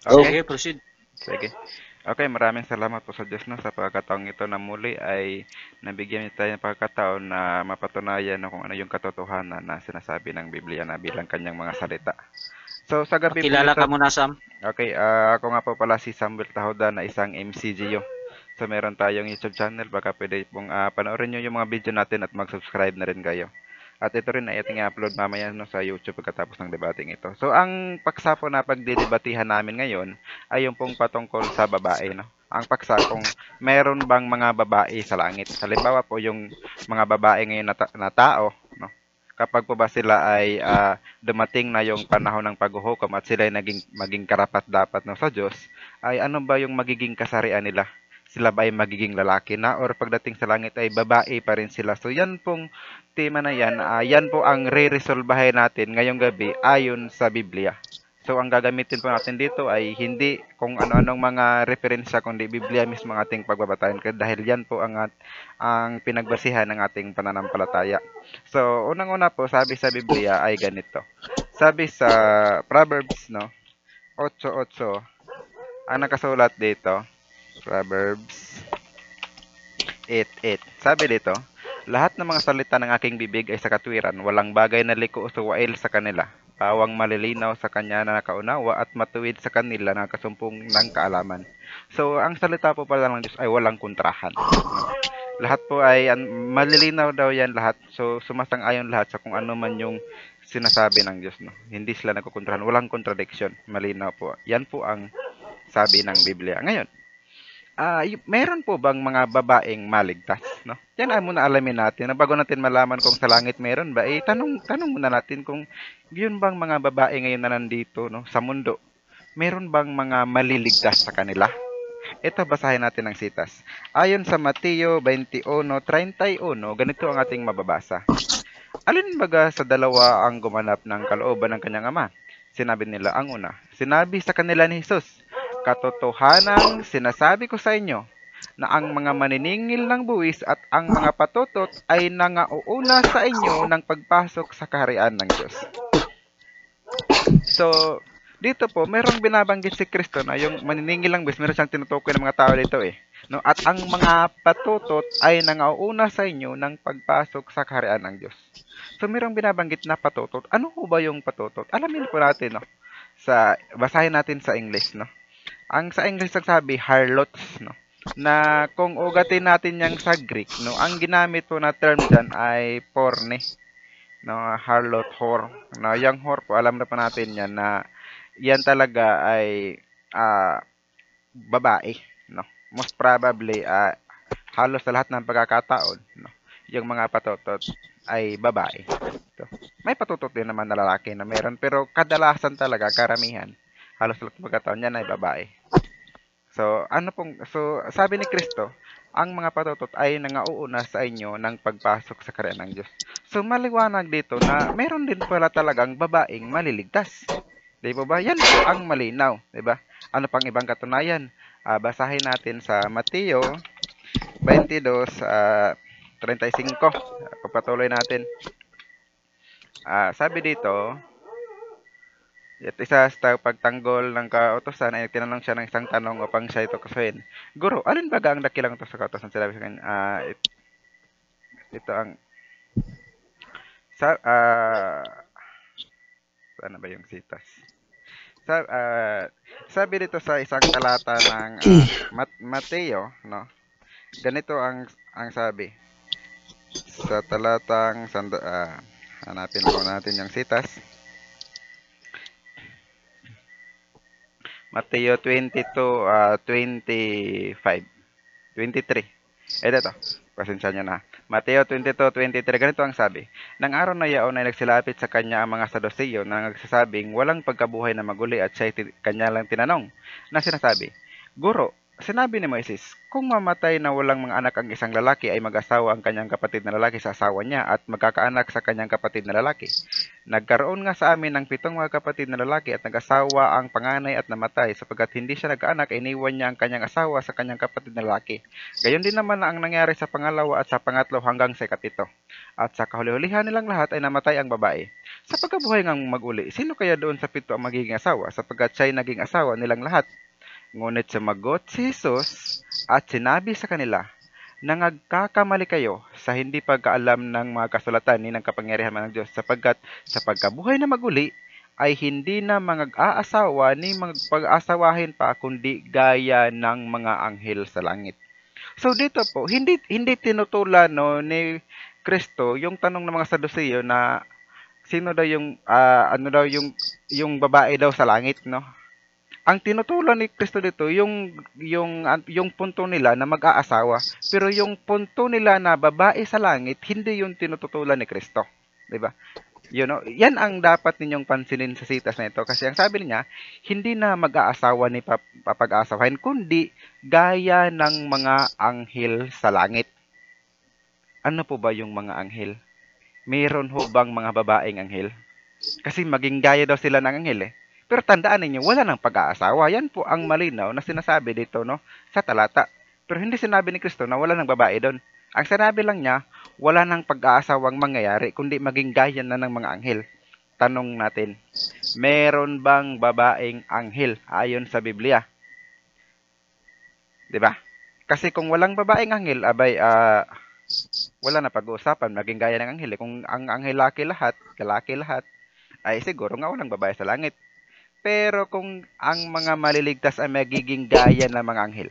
Okay? Sige, proceed. Sige. Okay, maraming salamat po sa Diyos no, sa pagkakataong ito na muli ay nabigyan niyo tayo ng pagkakataon na mapatunayan no, kung ano yung katotohanan na sinasabi ng Biblia na bilang kanyang mga salita. So, sa gabi pong Pakilala ito, ka muna, Sam. okay, ako nga po pala si Samuel Tahoda na isang MCGO. So, meron tayong YouTube channel, baka pwede pong panoorin nyo yung mga video natin at mag-subscribe na rin kayo. At ito rin ay ating upload mamaya no, sa YouTube pagkatapos ng debating ito. So, ang paksa po na pagdidebatihan namin ngayon ay yung pong patungkol sa babae. No? Ang paksa kung meron bang mga babae sa langit. Halimbawa po yung mga babae ngayon na tao, no? Kapag po ba sila ay dumating na yung panahon ng paghuhukom at sila ay maging karapat-dapat no, sa Diyos, ay ano ba yung magiging kasarian nila? Sila ba ay magiging lalaki na or pagdating sa langit ay babae pa rin sila? So yan pong tema na yan, yan po ang re-resolbahin natin ngayong gabi ayon sa Biblia. So ang gagamitin po natin dito ay hindi kung ano-anong mga referensya kundi Biblia mismo ang ating pagbabatayan dahil yan po ang pinagbasihan ng ating pananampalataya. So unang-una po sabi sa Biblia ay ganito. Sabi sa Proverbs no 8:8 ang nakasulat dito, Proverbs 8:8. Sabi dito, lahat ng mga salita ng aking bibig ay sa katwiran, walang bagay na liko o suwail sa kanila. Pawang malilinaw sa kanya na nakaunawa at matuwid sa kanila na kasumpong ng kaalaman. So, ang salita po pala ng Diyos ay walang kontrahan. No? Lahat po ay malilinaw daw yan lahat. So, sumasang-ayon lahat sa kung ano man yung sinasabi ng Diyos. No? Hindi sila nagkukontrahan. Walang contradiction. Malinaw po. Yan po ang sabi ng Biblia. Ngayon, meron po bang mga babaeng maligtas, no? Yan ang muna alamin natin. Na bago natin malaman kung sa langit meron ba, tanong muna natin kung yun bang mga babae ngayon na nandito, no, sa mundo, meron bang mga maliligtas sa kanila? Ito, basahin natin ang sitas. Ayon sa Mateo 21:31, ganito ang ating mababasa. Alin baga sa dalawa ang gumanap ng kalooban ng kanyang ama? Sinabi nila ang una. Sinabi sa kanila ni Jesus, katotohanang sinasabi ko sa inyo, na ang mga maniningil ng buwis at ang mga patutot ay nangauuna sa inyo ng pagpasok sa kaharian ng Diyos. So, dito po, merong binabanggit si Kristo na yung maniningil ng buwis, meron siyang tinutukoy ng mga tao dito eh. No? At ang mga patutot ay nangauuna sa inyo ng pagpasok sa kaharian ng Diyos. So, merong binabanggit na patutot. Ano ho ba yung patutot? Alamin po natin, no? Basahin natin sa English, no? Ang sa English nagsabi, harlots, no? Na kung ugatin natin yang sa Greek, no? Ang ginamit po na term dyan ay porne, no? Harlot, whore. No? Yung whore po, alam na pa natin yan na yan talaga ay ah, babae, no? Most probably, halos sa lahat ng pagkakataon, no? Yung mga patutot ay babae. So, may patutot din naman na lalaki na meron, pero kadalasan talaga, karamihan, halos sa lahat ng pagkakataon yan ay babae. So sabi ni Kristo, ang mga patutot ay nangauuna sa inyo ng pagpasok sa kaharian ng Diyos. So maliwanag dito na meron din pala talagang babaeng maliligtas. Di ba ba? Yan po ang malinaw, di ba? Ano pang ibang katunayan? Basahin natin sa Mateo 22 35. Pagpatuloy natin. Sabi dito, at isa sa pagtanggol ng kautosan ay tinanong siya ng isang tanong upang siya ito kasuhin. Guro, alin ba ang dakilang ito sa kautosan? Sinabi sa kanya, ito ang, sa, ano ba yung sitas? Sabi dito sa isang talata ng Mateo, no? Ganito ang sabi. Sa talatang, hanapin po natin yung sitas. Mateo 22, 25, 23. Ito. Pasensya nyo na. Mateo 22:23, ganito ang sabi. Nang araw na yaon ay nagsilapit sa kanya ang mga Saduseyo na nagsasabing walang pagkabuhay na maguli at siya kanya lang tinanong na sinasabi, Guro, Sinabi ni Moises, kung mamatay na walang mga anak ang isang lalaki ay mag-asawa ang kanyang kapatid na lalaki sa asawa niya at magkakaanak sa kanyang kapatid na lalaki. Nagkaroon nga sa amin ng 7 mga kapatid na lalaki at nag-asawa ang panganay at namatay sapagkat hindi siya nagkaanak, iniwan niya ang kanyang asawa sa kanyang kapatid na lalaki. Gayon din naman ang nangyari sa pangalawa at sa pangatlo hanggang sa ikapito. At sa kahuli-hulihan nilang lahat ay namatay ang babae. Sa pagkabuhay ngang mag-uli, sino kaya doon sa 7 ang magiging asawa sapagkat siya'y naging asawa nilang lahat? Ngunit sumagot si Jesus at sinabi sa kanila, nagkakamali kayo sa hindi pagkaalam ng mga kasulatan ni ng kapangyarihan ng Diyos sapagkat sa pagkabuhay na maguli ay hindi na mag-aasawa ni magpag-asawahin pa kundi gaya ng mga anghel sa langit. So dito po, hindi tinutulan no ni Kristo yung tanong ng mga Saduceo na sino daw yung ano daw yung babae daw sa langit, no? Ang tinutulan ni Kristo dito yung punto nila na mag-aasawa, pero yung punto nila na babae sa langit hindi yung tinututulan ni Kristo, 'di ba? Yan ang dapat ninyong pansinin sa sitas na ito kasi ang sabi niya, hindi na mag-aasawa ni papag-aasawahin kundi gaya ng mga anghel sa langit. Ano po ba yung mga anghel? Mayroon ho bang mga babaeng anghel? Kasi maging gaya daw sila ng anghel eh. Pero tandaan ninyo, wala nang pag-aasawa. Yan po ang malinaw na sinasabi dito no, sa talata. Pero hindi sinabi ni Kristo na wala nang babae doon. Ang sinabi lang niya, wala nang pag-aasawang mangyayari, kundi maging gaya na ng mga anghel. Tanong natin, meron bang babaeng anghel ayon sa Biblia? 'Di ba? Kasi kung walang babaeng anghel, abay, wala na pag-uusapan, maging gaya ng anghel. Kung ang anghel lalaki lahat, ay siguro nga walang babae sa langit. Pero kung ang mga maliligtas ay magiging gaya ng mga anghel,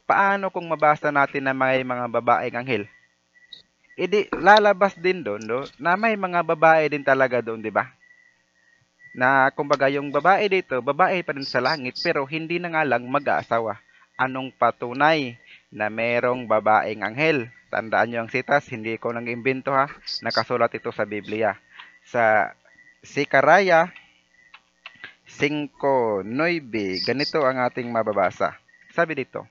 paano kung mabasa natin na may mga babaeng anghel? Idi lalabas din doon no, na may mga babae din talaga doon, di ba? Na kumbaga yung babae dito, babae pa rin sa langit pero hindi na nga lang mag-aasawa. Anong patunay na merong babaeng anghel? Tandaan nyo ang sitas, hindi ko nang imbento ha. Nakasulat ito sa Biblia. Sa Sikaraya 5:9, ganito ang ating mababasa. Sabi dito,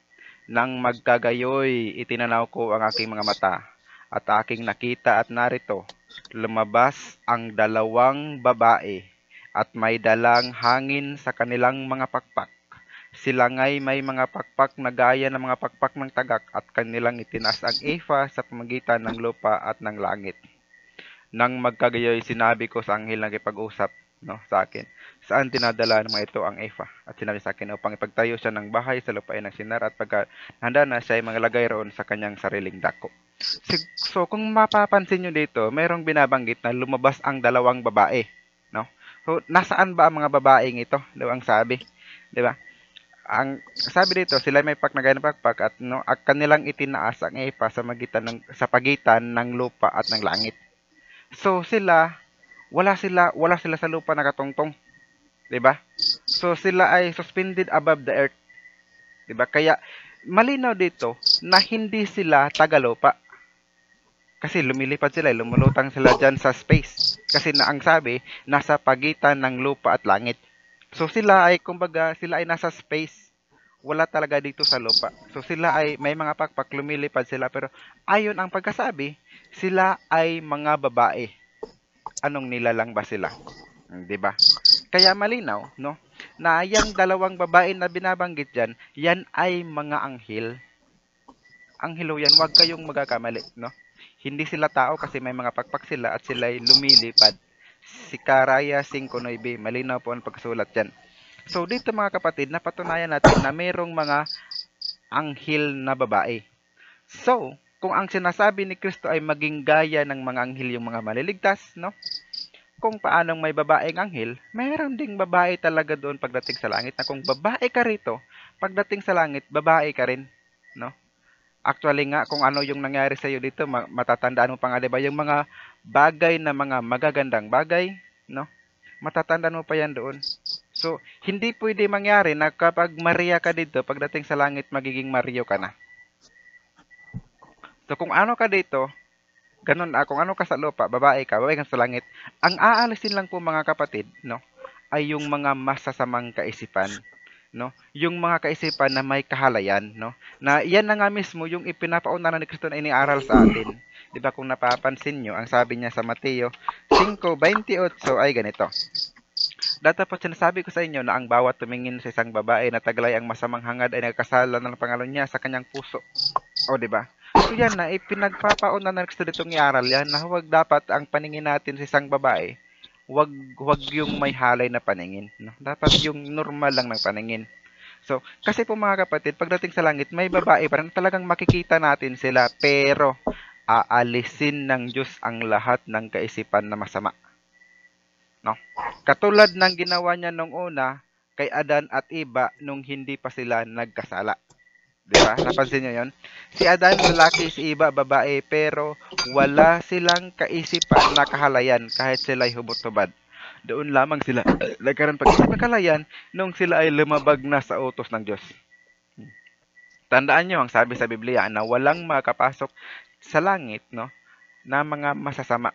nang magkagayoy, itinanaw ko ang aking mga mata, at aking nakita at narito, lumabas ang 2 babae, at may dalang hangin sa kanilang mga pakpak. Sila nga'y may mga pakpak na gaya ng mga pakpak ng tagak, at kanilang itinaas ang efa sa pamagitan ng lupa at ng langit. Nang magkagayoy, sinabi ko sa anghel na kipag-usap no, sa akin, saan dinadala ng mga ito ang efa? At sinabi sa akin upang ipagtayo siya ng bahay sa lupain ng Sinar at pagka handa na siya ay manglagay roon sa kanyang sariling dako. So kung mapapansin nyo dito, mayroong binabanggit na lumabas ang 2 babae. No? So nasaan ba ang mga babaeng ito? Daw ang sabi. Di ba? Ang sabi dito, sila may paknagay na pakpak at no, at kanilang itinaas ang efa sa pagitan ng lupa at ng langit. So sila wala sila sa lupa nakatungtong, 'di ba? So sila ay suspended above the earth, 'di ba? Kaya malinaw dito na hindi sila tagalupa. Kasi lumilipad sila, lumulutang sila diyan sa space. Kasi na ang sabi, nasa pagitan ng lupa at langit. So sila ay kumbaga, sila ay nasa space. Wala talaga dito sa lupa. So sila ay may mga pakpak, lumilipad sila pero ayon ang pagkasabi, sila ay mga babae. Anong nilalang ba sila? 'Di ba? Kaya malinaw, no? Na yung 2 babae na binabanggit diyan, yan ay mga anghel. Anghelo yan, wag kayong magkakamali, no? Hindi sila tao kasi may mga pakpak sila at sila ay lumilipad. Sikaraya 5:9, malinaw po ang pagsulat diyan. So dito mga kapatid, napatunayan natin na mayroong mga anghel na babae. So, kung ang sinasabi ni Kristo ay maging gaya ng mga anghel yung mga maliligtas, no? Kung paanong may babaeng anghel, mayroon ding babae talaga doon pagdating sa langit na kung babae ka rito, pagdating sa langit, babae ka rin, no? Actually nga, kung ano yung nangyari sa iyo dito, matatandaan mo pa nga, diba? Yung mga bagay na mga magagandang bagay, no? Matatandaan mo pa yan doon. So, hindi pwede mangyari na kapag Maria ka dito, pagdating sa langit, magiging Mario ka na. So, kung ano ka dito, ganun, kung ano ka sa lupa, babae ka sa langit, ang aalisin lang po mga kapatid, no, ay yung mga masasamang kaisipan no? Yung mga kaisipan na may kahalayan, no? Na yan na nga mismo yung ipinapauna na ni Kristo na iniaral sa atin. 'Di ba kung napapansin nyo, ang sabi niya sa Mateo 5:28 ay ganito. Dati po sinasabi ko sa inyo na ang bawat tumingin sa isang babae na taglay ang masamang hangad ay nagkasala ng pangalan niya sa kanyang puso. O, 'di ba? So yan na, ipinagpapauna na Kristo ditong iaral yan na huwag dapat ang paningin natin sa isang babae, wag yung may halay na paningin, no? Dapat yung normal lang ng paningin. So, kasi po mga kapatid, pagdating sa langit, may babae pa rin talagang makikita natin sila, pero aalisin ng Diyos ang lahat ng kaisipan na masama, no? Katulad ng ginawa niya nung una kay Adan at Eva nung hindi pa sila nagkasala. 'Di ba? Napansin niyo 'yon? Si Adan lalaki, si Eva babae, pero wala silang kaisipan na kahalayan kahit sila'y hubot-hubad. Doon lamang sila nagkaroon pag-isip ng kahalayan nung sila ay lumabag na sa utos ng Diyos. Tandaan niyo ang sabi sa Biblia na walang makapasok sa langit, no, na mga masasama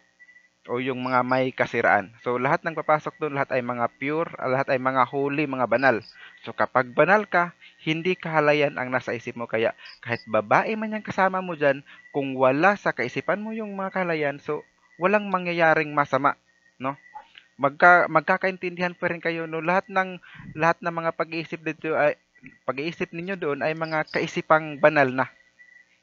o yung mga may kasiraan. So lahat ng papasok doon, lahat ay mga pure, lahat ay mga holy, mga banal. So kapag banal ka, hindi kahalayan ang nasa isip mo. Kaya kahit babae man yung kasama mo dyan, kung wala sa kaisipan mo yung mga kahalayan, so walang mangyayaring masama, no? Magkakaintindihan pa rin kayo, no? Lahat ng mga pag-iisip ninyo doon ay mga kaisipang banal na.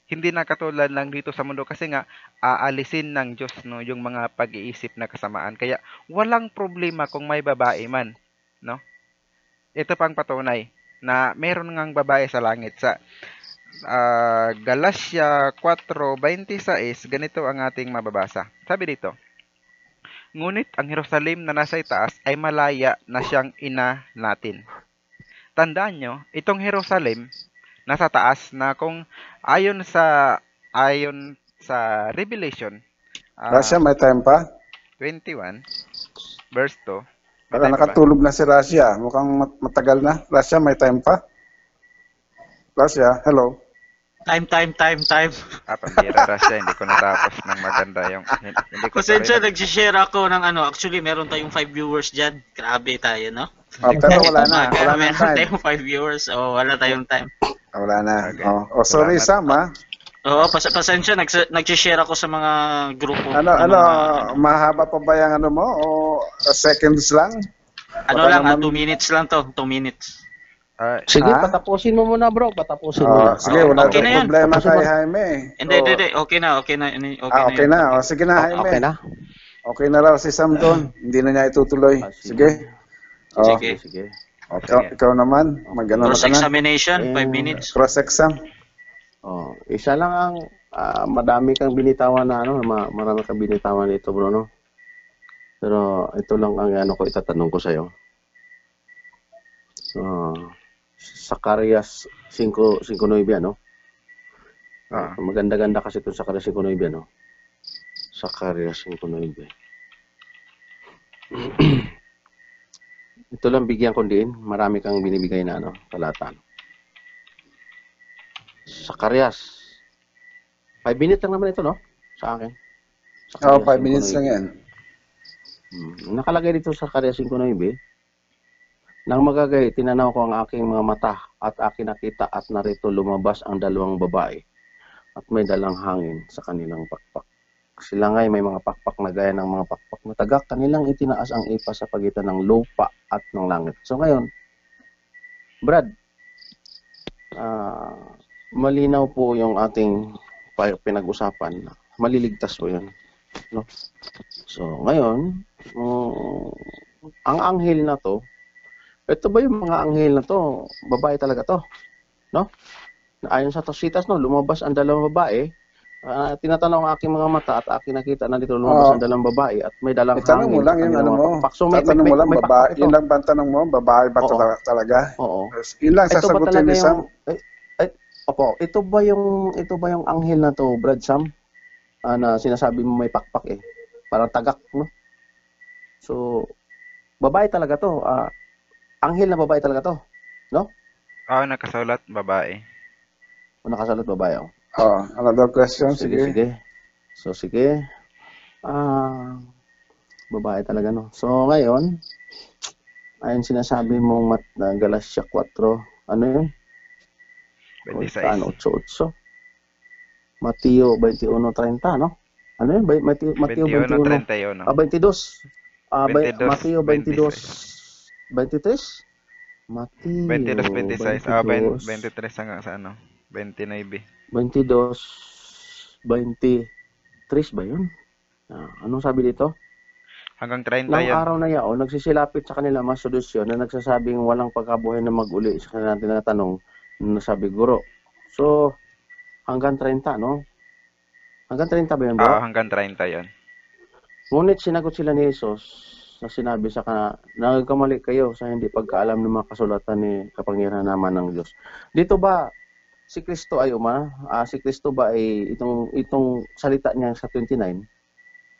Hindi na katulad lang dito sa mundo kasi nga aalisin ng Diyos, no, yung mga pag-iisip na kasamaan. Kaya walang problema kung may babae man, no? Ito pang patunay na meron ngang babae sa langit. Sa Galatia 4:26, ganito ang ating mababasa. Sabi dito, ngunit ang Jerusalem na nasa itaas ay malaya na siyang ina natin. Tandaan nyo, itong Jerusalem nasa taas na kung ayon sa Revelation Russia, may time pa? 21 verse 2. May Baka time pa ba? nakatulog na si Russia. Mukhang matagal na. Russia, may time pa? Russia, hello? Time. Pambira Russia, hindi ko natapos ng maganda yung hindi ko Pasensya, tuloy nag-share ako ng ano. Actually, meron tayong 5 viewers dyan. Grabe tayo, no? Pero wala na. Kaya Wala na meron time. tayong 5 viewers. Wala tayong time. Wala na. Okay. Sorry, Salamat. Sam, ha? Oo, pasensya. Nag-share ako sa mga grupo. Ano, ng mga, mahaba pa ba yung ano mo? O seconds lang? ano baka lang, naman- 2 minutes lang to. 2 minutes. Sige, Ha? patapusin mo muna, bro. Patapusin mo na. Sige, wala Okay na yan. problema Tapusin kay mo. Jaime. Hindi. Okay na. Okay yun. na. Sige na, Jaime. Okay na? Okay na raw si Sam doon. Hindi na niya itutuloy. Sige. Sige. Sige. Ikaw naman, mag-ano na ka na? Cross-examination, 5 minutes. Cross-exam. Isa lang ang madami kang binitawan na marami kang binitawan nito, bro, no? Pero ito lang ang ano ko itatanong ko sa iyo. Zacarias 5:9, ano? Maganda-ganda kasi itong Zacarias 5:9, ano? Zacarias 5:9. Ito lang bigyan ko din. Marami kang binibigay na talata. Zacarias. 5 minutes lang naman ito, no? Sa akin. 5 minutes lang yan. Nakalagay dito sa Zacarias 5:9. Nang magagay, tinanaw ko ang aking mga mata at aking nakita at narito lumabas ang dalawang babae at may dalang hangin sa kanilang pakpak. Sila nga'y may mga pakpak na gaya ng mga pakpak na tagak. Kanilang itinaas ang ipa sa pagitan ng lupa at ng langit. So ngayon, Brad, malinaw po yung ating pinag-usapan. Maliligtas po yun. No? So ngayon, ang anghel na to, ito ba yung mga anghel na to? Babae talaga to? No? Ayon sa Tacitas, no, lumabas ang dalawang babae. Tinatanong ang aking mga mata at aking nakita na dito lumabas ang dalawang babae at may dalang hangin. Itanong mo lang yung ano mo. Tatanong mo lang, babae. Yun lang ba ang tanong mo? Babae ba talaga? Oo. Yun lang sasagutin ni Sam. Opo, ito ba yung anghel na to, Brad Sam? Na sinasabi mo may pakpak eh. Parang tagak, no? So, babae talaga to. Anghel na babae talaga to, no? Nakasulat babae. O nakasalat babae, oh. Another question, sige. So, sige. Babae talaga, no? So, ngayon, Ayun sinasabi mong na Galatia 4, ano yun? O, 26. 8:8. Mateo 21:30, no? Ano yun? Mateo 21. 21, 31. 22. 22, Mateo 22. 26. 23? Mateo 22, 26. Ah, 22. 23 hanggang sa ano? 29. 22. 23 ba yun? Anong sabi dito? Hanggang 30 Nang yan. araw na yaon, nagsisilapit sa kanila mga sedusyon na nagsasabing walang pagkabuhay na mag-uli sa kanilang tinatanong na sabi, Guro. So, hanggang 30, no? Hanggang 30 ba yun, Oo, bro? hanggang 30 yan. Ngunit sinagot sila ni Jesus na sinabi sa nagkamali kayo sa hindi pagkaalam ng mga kasulatan ni kapangyarihan naman ng Diyos. Dito ba si Kristo ay si Kristo ba ay itong salita niya sa 29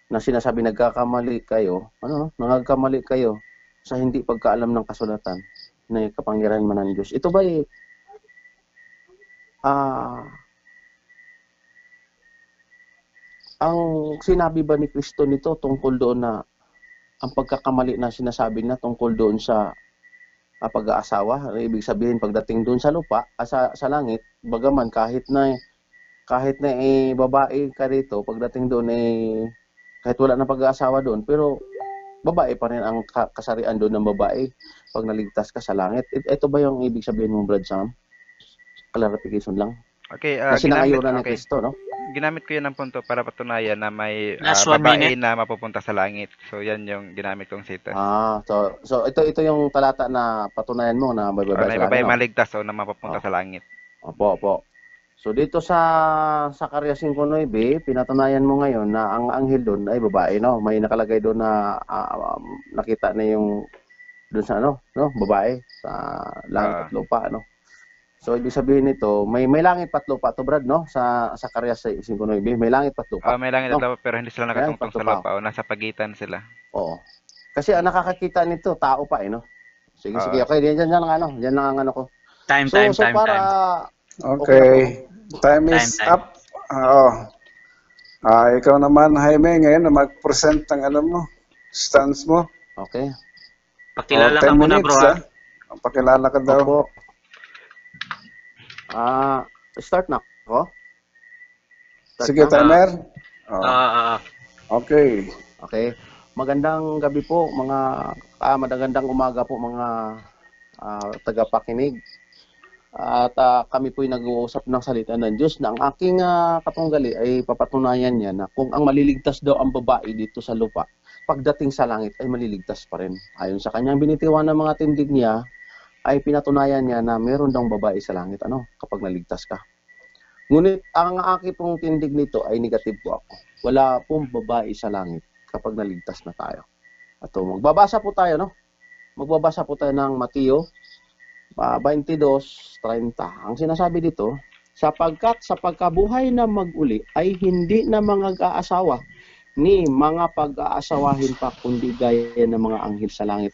na sinasabi nagkakamali kayo, nagkakamali kayo sa hindi pagkaalam ng kasulatan ni kapangyarihan man ng Diyos. Ito ba ay ang sinabi ba ni Kristo nito tungkol doon na ang pagkakamali na sinasabi na tungkol doon sa pag-aasawa, ibig sabihin pagdating doon sa lupa, sa langit, bagaman kahit na babae ka dito, pagdating doon kahit wala na pag-aasawa doon, pero babae pa rin ang kasarian doon ng babae pag naligtas ka sa langit. Ito ba yung ibig sabihin mo, Brad Sam? Clarification lang. Okay, Na sinangayuran ng okay. Kristo, no? Ginamit ko yun ng punto para patunayan na may Last 1 babae minute. na mapupunta sa langit. So, yan yung ginamit kong citas. So ito yung talata na patunayan mo na may O, babae na sa babae langit, no? maligtas o na mapupunta sa langit. Opo. So dito sa Zacarias 5:9, pinatunayan mo ngayon na ang anghel doon ay babae, no? May nakalagay doon na nakita na yung doon sa babae sa langit at lupa, no? So ibig sabihin nito, may langit at lupa to, Brad, no? Sa Zacarias 5:9, may langit at lupa. May langit at lupa pero hindi sila nakatungtong sa lupa o nasa pagitan sila. Oo. Kasi ang nakakakita nito tao pa, no? Sige. Okay, diyan lang ang ano ko. Time. Okay. Time is up. Oo. Ikaw naman, Jaime, ngayon na mag-present ng stance mo. Okay. Pakilala ka muna, bro, ha? Pakilala ka daw. Opo. Start na ako? Sige, timer. Okay. Okay. Magandang gabi po, magandang umaga po mga tagapakinig. At kami po ay nag-uusap ng salita ng Diyos na ang aking katunggali ay papatunayan niya na kung ang maliligtas daw ang babae dito sa lupa, pagdating sa langit ay maliligtas pa rin. Ayon sa kanyang binitiwan ng mga tindig niya, ay pinatunayan niya na meron daw babae sa langit kapag naligtas ka. Ngunit ang aking pong tindig nito ay negative po ako. Wala pong babae sa langit kapag naligtas na tayo. At magbabasa po tayo, no? Magbabasa po tayo ng Mateo 22:30. Ang sinasabi dito, sapagkat sa pagkabuhay na mag-uli ay hindi na mga aasawa ni mga pag-aasawahin pa kundi gaya ng mga anghel sa langit.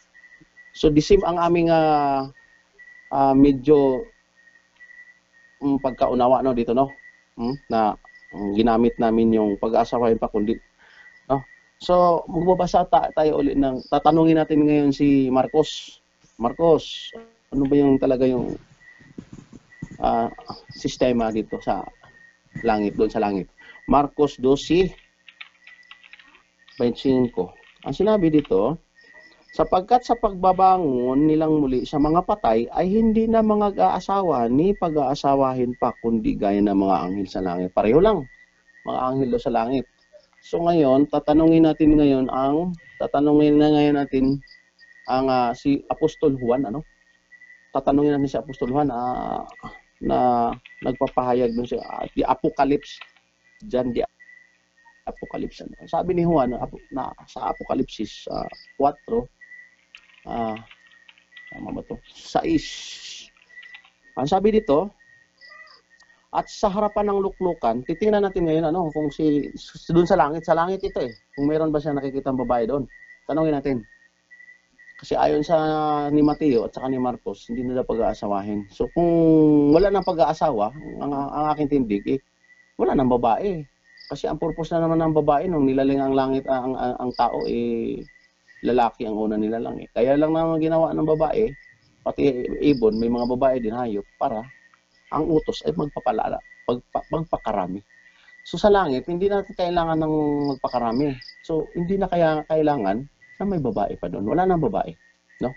So disim ang aming medyo pagkaunawa dito, no? Na ginamit namin yung pag-aasawahin pa kundi, no? So magbabasa tayo ulit tatanungin natin ngayon si Marcos. Marcos, ano ba yung talaga yung sistema dito sa langit, doon sa langit? Marcos 12:25. Ang sinabi dito, sapagkat sa pagbabangon nilang muli sa mga patay ay hindi na mga aasawa ni pag-aasawahin pa kundi gaya ng mga anghel sa langit. Pareho lang, mga anghel sa langit. So ngayon, tatanungin natin ang si Apostol Juan, tatanungin natin si Apostol Juan na nagpapahayag dun sa di Apocalypse. Diyan di Apocalypse. Sabi ni Juan na sa Apokalipsis 4, tama ba to? 6. Ang sabi dito, at sa harapan ng luklukan, titingnan natin ngayon kung doon sa langit ito kung meron ba siya nakikitang babae doon. Tanungin natin. Kasi ayon sa ni Mateo at saka ni Marcos, hindi nila pag-aasawahin. So kung wala nang pag-aasawa, ang aking tindig, wala nang babae. Kasi ang purpose na naman ng babae nung nilaling ang langit ang tao, lalaki ang una nila lang eh. Kaya lang naman ginawa ng babae, pati ibon, may mga babae din hayop para ang utos ay magpakarami. So sa langit, hindi natin kailangan ng magpakarami. So hindi na kaya kailangan na may babae pa doon. Wala nang babae, no?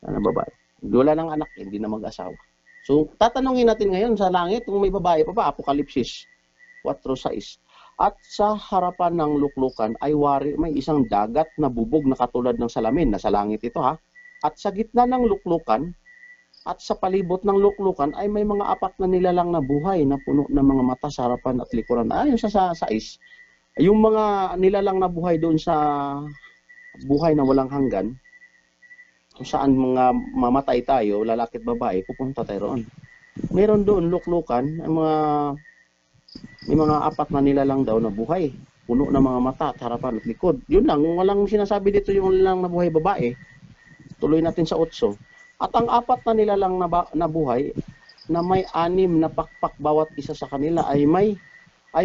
Wala nang babae. Wala nang anak, hindi na mag-asawa. So tatanungin natin ngayon sa langit kung may babae pa ba, Apokalipsis 4:6. At sa harapan ng luklukan ay may isang dagat na bubog na katulad ng salamin. Nasa langit ito ha. At sa gitna ng luklukan at sa palibot ng luklukan ay may mga apat na nilalang na buhay na puno ng mga mata sa harapan at likuran. Ayon sa 6. Yung mga nilalang na buhay doon sa buhay na walang hanggan, kung saan mga mamatay tayo, lalaki at babae, pupunta tayo roon. Meron doon luklukan, may mga apat na nilalang daw na buhay, puno ng mga mata at harapan at likod. Yun lang, walang sinasabi dito yung nilalang na buhay babae. Tuloy natin sa 8. At ang apat na nilalang na buhay na may 6 na pakpak bawat isa sa kanila ay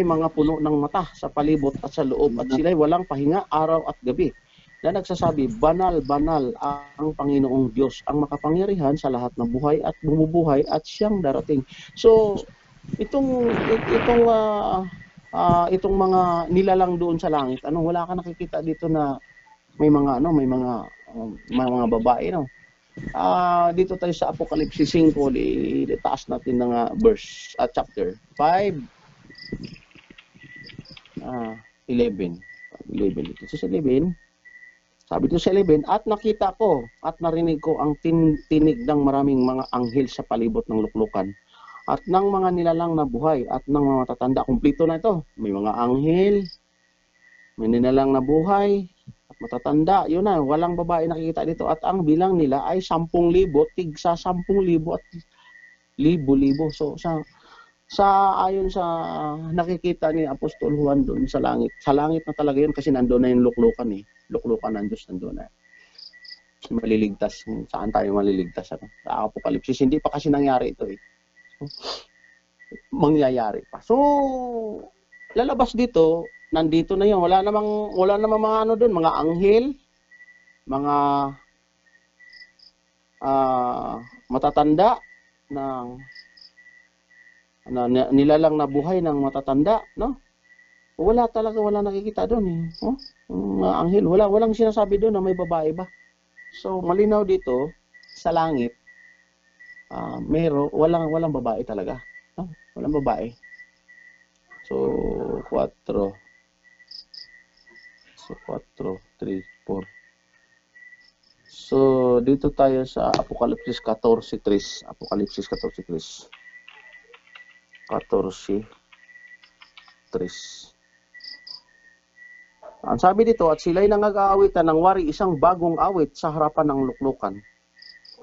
mga puno ng mata sa palibot at sa loob at sila'y walang pahinga araw at gabi. Na nagsasabi, banal, banal ang Panginoong Diyos, ang makapangyarihan sa lahat ng buhay at bumubuhay at siyang darating. So, itong mga nilalang doon sa langit, wala ka nakikita dito na may mga babae, no? Dito tayo sa Apokalipsis 5, itaas natin ng verse at chapter 5, 11. Dito sa 11. Sabi dito sa 11, at nakita ko at narinig ko ang tinig ng maraming mga anghel sa palibot ng luklukan at ng mga nilalang na buhay at ng mga matatanda. Kumplito na ito. May mga anghel, may nilalang na buhay at matatanda. Yun na, walang babae nakikita dito. At ang bilang nila ay 10,000, tigsa 10,000 at libo-libo. So ayon sa nakikita ni Apostol Juan doon sa langit na talaga yun kasi nandoon na yung luklukan eh. Luklukan ng Diyos nandoon na. Maliligtas. Saan tayo maliligtas? Sa Apokalipsis, hindi pa kasi nangyari ito eh. Mangyayari pa. So, lalabas dito, nandito na yun. Wala namang mga doon, mga anghel, mga matatanda nilalang na buhay ng matatanda, no? Wala nakikita doon eh. Mga anghel, walang sinasabi doon na may babae ba. So, malinaw dito sa langit, walang babae talaga. No? Walang babae. So, 4, 3, 4. So, dito tayo sa Apokalipsis 14:3. Apokalipsis 14:3. 14:3. Ang sabi dito, at sila'y nangag-aawitan ng wari isang bagong awit sa harapan ng luklukan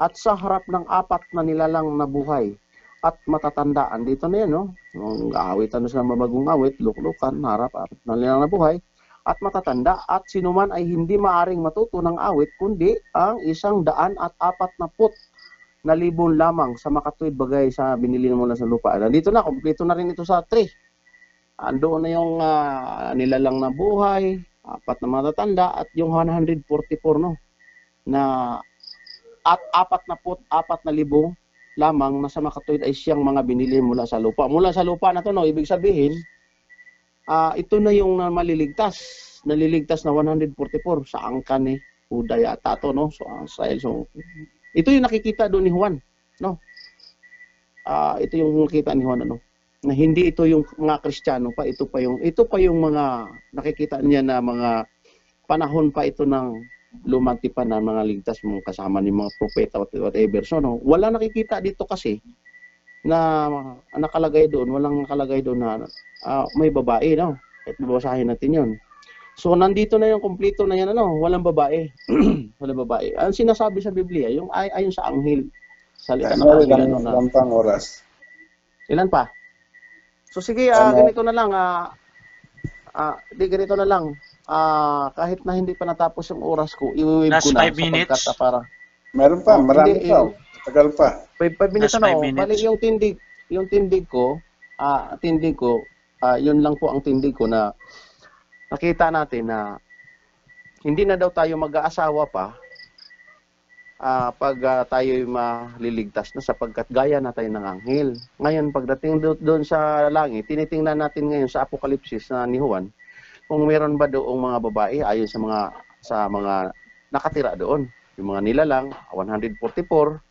at sa harap ng apat na nilalang na buhay at matatandaan. Dito na yan, no? Nag-aawitan na sila ng bagong awit, luklukan, harap, apat na nilalang na buhay at matatanda, at sinuman ay hindi maaring matuto ng awit kundi ang 140,000 lamang sa makatuwid bagay sa binili mo na sa lupa. Dito na, kompleto na rin ito sa 3. Andoon na yung nilalang na buhay, apat na matatanda, at yung 144, no? Na at 44,000 lamang na sa makatuwid ay siyang mga binili mula sa lupa. Mula sa lupa na to, no? Ibig sabihin, ito na yung naliligtas na 144 sa angkan ni Huda yata to, no? So ito yung nakikita doon ni Juan, no? Ito yung nakita ni Juan, ano? Na hindi ito yung mga Kristiyano pa, ito pa yung mga nakikita niya na mga panahon pa ito ng lumang tipan na mga ligtas mong kasama ni mga propeta whatever. So, no, wala nakikita dito kasi na nakalagay doon, walang nakalagay doon na may babae, no? At babasahin natin 'yon. So nandito na yung kumpleto na yan, ano, walang babae. Walang babae. Ang sinasabi sa Biblia, yung ayon sa anghel, salita ng anghel, ano, na pang oras. Ilan pa? So sige, ganito na lang, ganito na lang. Kahit na hindi pa natapos yung oras ko, iwi-wave ko na. Last 5 minutes. Meron pa, marami pa. Tagal pa. 5 minutes na, no? Bali yung tindig ko, yun lang po ang tindig ko na nakita natin na hindi na daw tayo mag-aasawa pa pag tayo'y maliligtas na sapagkat gaya na tayo ng anghel. Ngayon, pagdating doon sa langit, tinitingnan natin ngayon sa Apokalipsis na ni Juan, kung meron ba doong mga babae ayon sa mga nakatira doon. Yung mga nilalang, 144,000,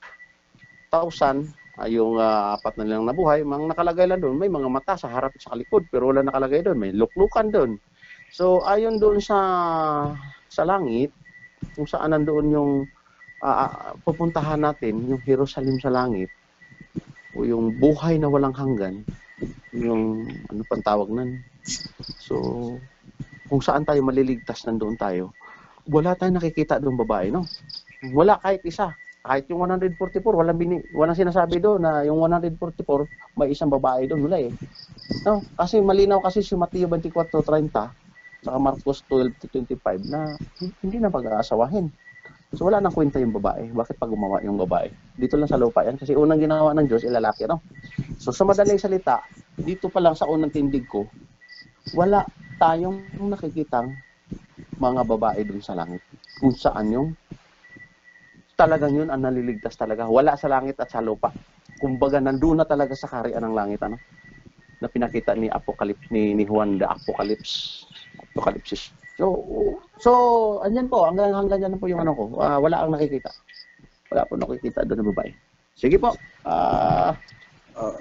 yung apat na lang nabuhay, mga nakalagay lang doon, may mga mata sa harap at sa likod, pero wala nakalagay doon, may luklukan doon. So, ayon doon sa langit, kung saan nandoon yung pupuntahan natin, yung Jerusalem sa langit, o yung buhay na walang hanggan, yung ano pang tawag nun. So, kung saan tayo maliligtas, nandoon tayo. Wala tayong nakikita doon babae, no? Wala kahit isa. Kahit yung 144, walang sinasabi doon na yung 144, may isang babae doon. Wala eh. No? Kasi malinaw kasi si Mateo 24:30, saka Marcos 12:25 na hindi na pag-aasawahin. So wala nang kwenta yung babae. Bakit pa gumawa yung babae? Dito lang sa lupa yan. Kasi unang ginawa ng Diyos, lalaki, no? So sa madaling salita, dito pa lang sa unang tindig ko, wala tayong nakikitang mga babae doon sa langit. Kung saan yung talagang yun ang naliligtas talaga. Wala sa langit at sa lupa. Kumbaga, nandun na talaga sa kaharian ng langit, ano? Na pinakita ni Apocalypse, ni Juan the Apocalypsis. So, andyan po, hanggang dyan po yung ano ko. Wala ang nakikita. Wala po nakikita doon ng babae. Sige po.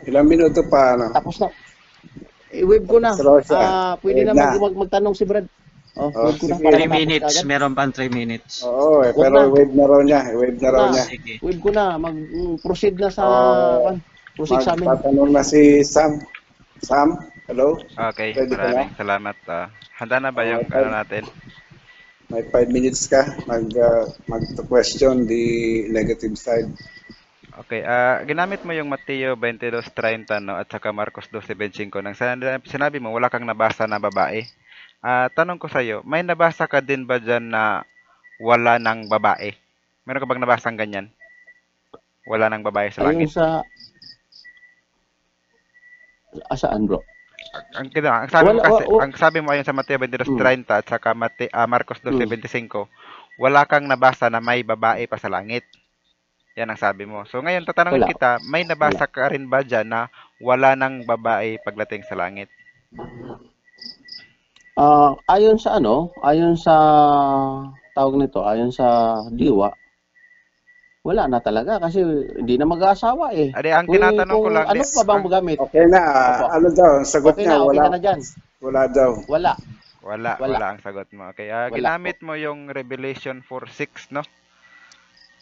Ilang minuto pa, ano? Tapos na. I-wave ko na. Pwede Wave na magtanong si Brad. Wave ko na. sige. 3 minutes, meron pang 3 minutes. Oo, pero wave na raw niya. Sige. Wave ko na. Mag-proceed na sa... proceed sa amin. Magtatanong na si Sam. Sam, hello? Okay, Pwede ka maraming salamat. Handa na ba yung ano natin? May 5 minutes ka mag-question the negative side. Okay, ginamit mo yung Mateo 22:30 no at saka Marcos 12:25 nang sinabi mo wala kang nabasa na babae. Tanong ko sa iyo, may nabasa ka din ba diyan na wala nang babae? Meron ka bang nabasang ganyan? Wala nang babae sa Ayun langit? Saan, bro? Ang sabi mo kasi, Wala, ang sabi mo ayon sa Mateo 22:30 at saka Marcos 12:25, wala kang nabasa na may babae pa sa langit. Yan ang sabi mo. So ngayon tatanungin Wala. kita, may nabasa ka rin ba diyan na wala nang babae pagdating sa langit? Ayon sa tawag nito, ayon sa diwa, wala na talaga kasi hindi na mag-aasawa eh. Ade, ang tinatanong ko lang, ano pa bang magamit? Okay na, Opo. ano daw, ang sagot Okay niya, na, okay wala. na dyan. Wala daw. Wala. wala ang sagot mo. Okay, Wala ginamit mo yung Revelation 4:6, no?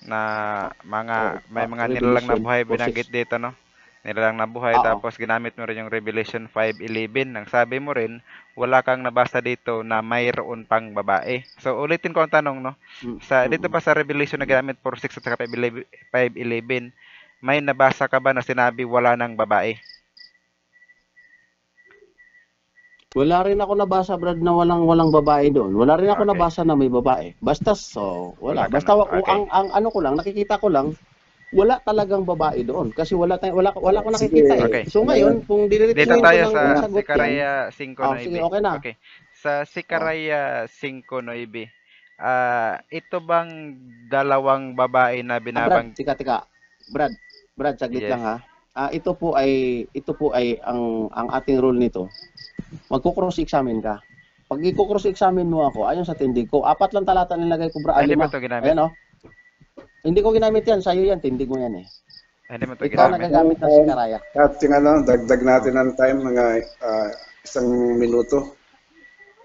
Na may mga nilalang na Revelation buhay 4:6. binanggit dito, no? Nilalang na buhay, Oo. tapos ginamit mo rin yung Revelation 5:11. Nang sabi mo rin, wala kang nabasa dito na mayroon pang babae. So ulitin ko ang tanong, no? Dito pa sa Revelation na ginamit 4:6 at saka 5:11, may nabasa ka ba na sinabi wala nang babae? Wala rin ako nabasa, Brad, na walang babae doon. Wala rin ako Okay. nabasa na may babae. Basta Wala wala. ka Basta na- okay. ang ano ko lang, nakikita ko lang, wala talagang babae doon kasi wala ko nakikita eh. Okay. So ngayon, kung Dito diretsuhin ko tayo ng sa sagot yan, Sikaraya 5:9. sige, okay na. Okay. Sa Sikaraya 5:9, ito bang dalawang babae na Brad, binabang tika. Brad, saglit Yes. lang ha. Ito po ay ang ating rule nito. Magko-cross-examine ka. Pag i-cross-examine mo ako, ayon sa tindig ko, 4 lang talata nilagay ko, Brad. Hindi mo 5. ito ginamit? Ayan, oh. Hindi ko ginamit yan. Sa'yo yan. Tindig mo yan eh. Hindi mo ito Ikaw ginamit? nagagamit ng sikaraya. At yung ano, dagdag natin ng time, mga 1 minuto.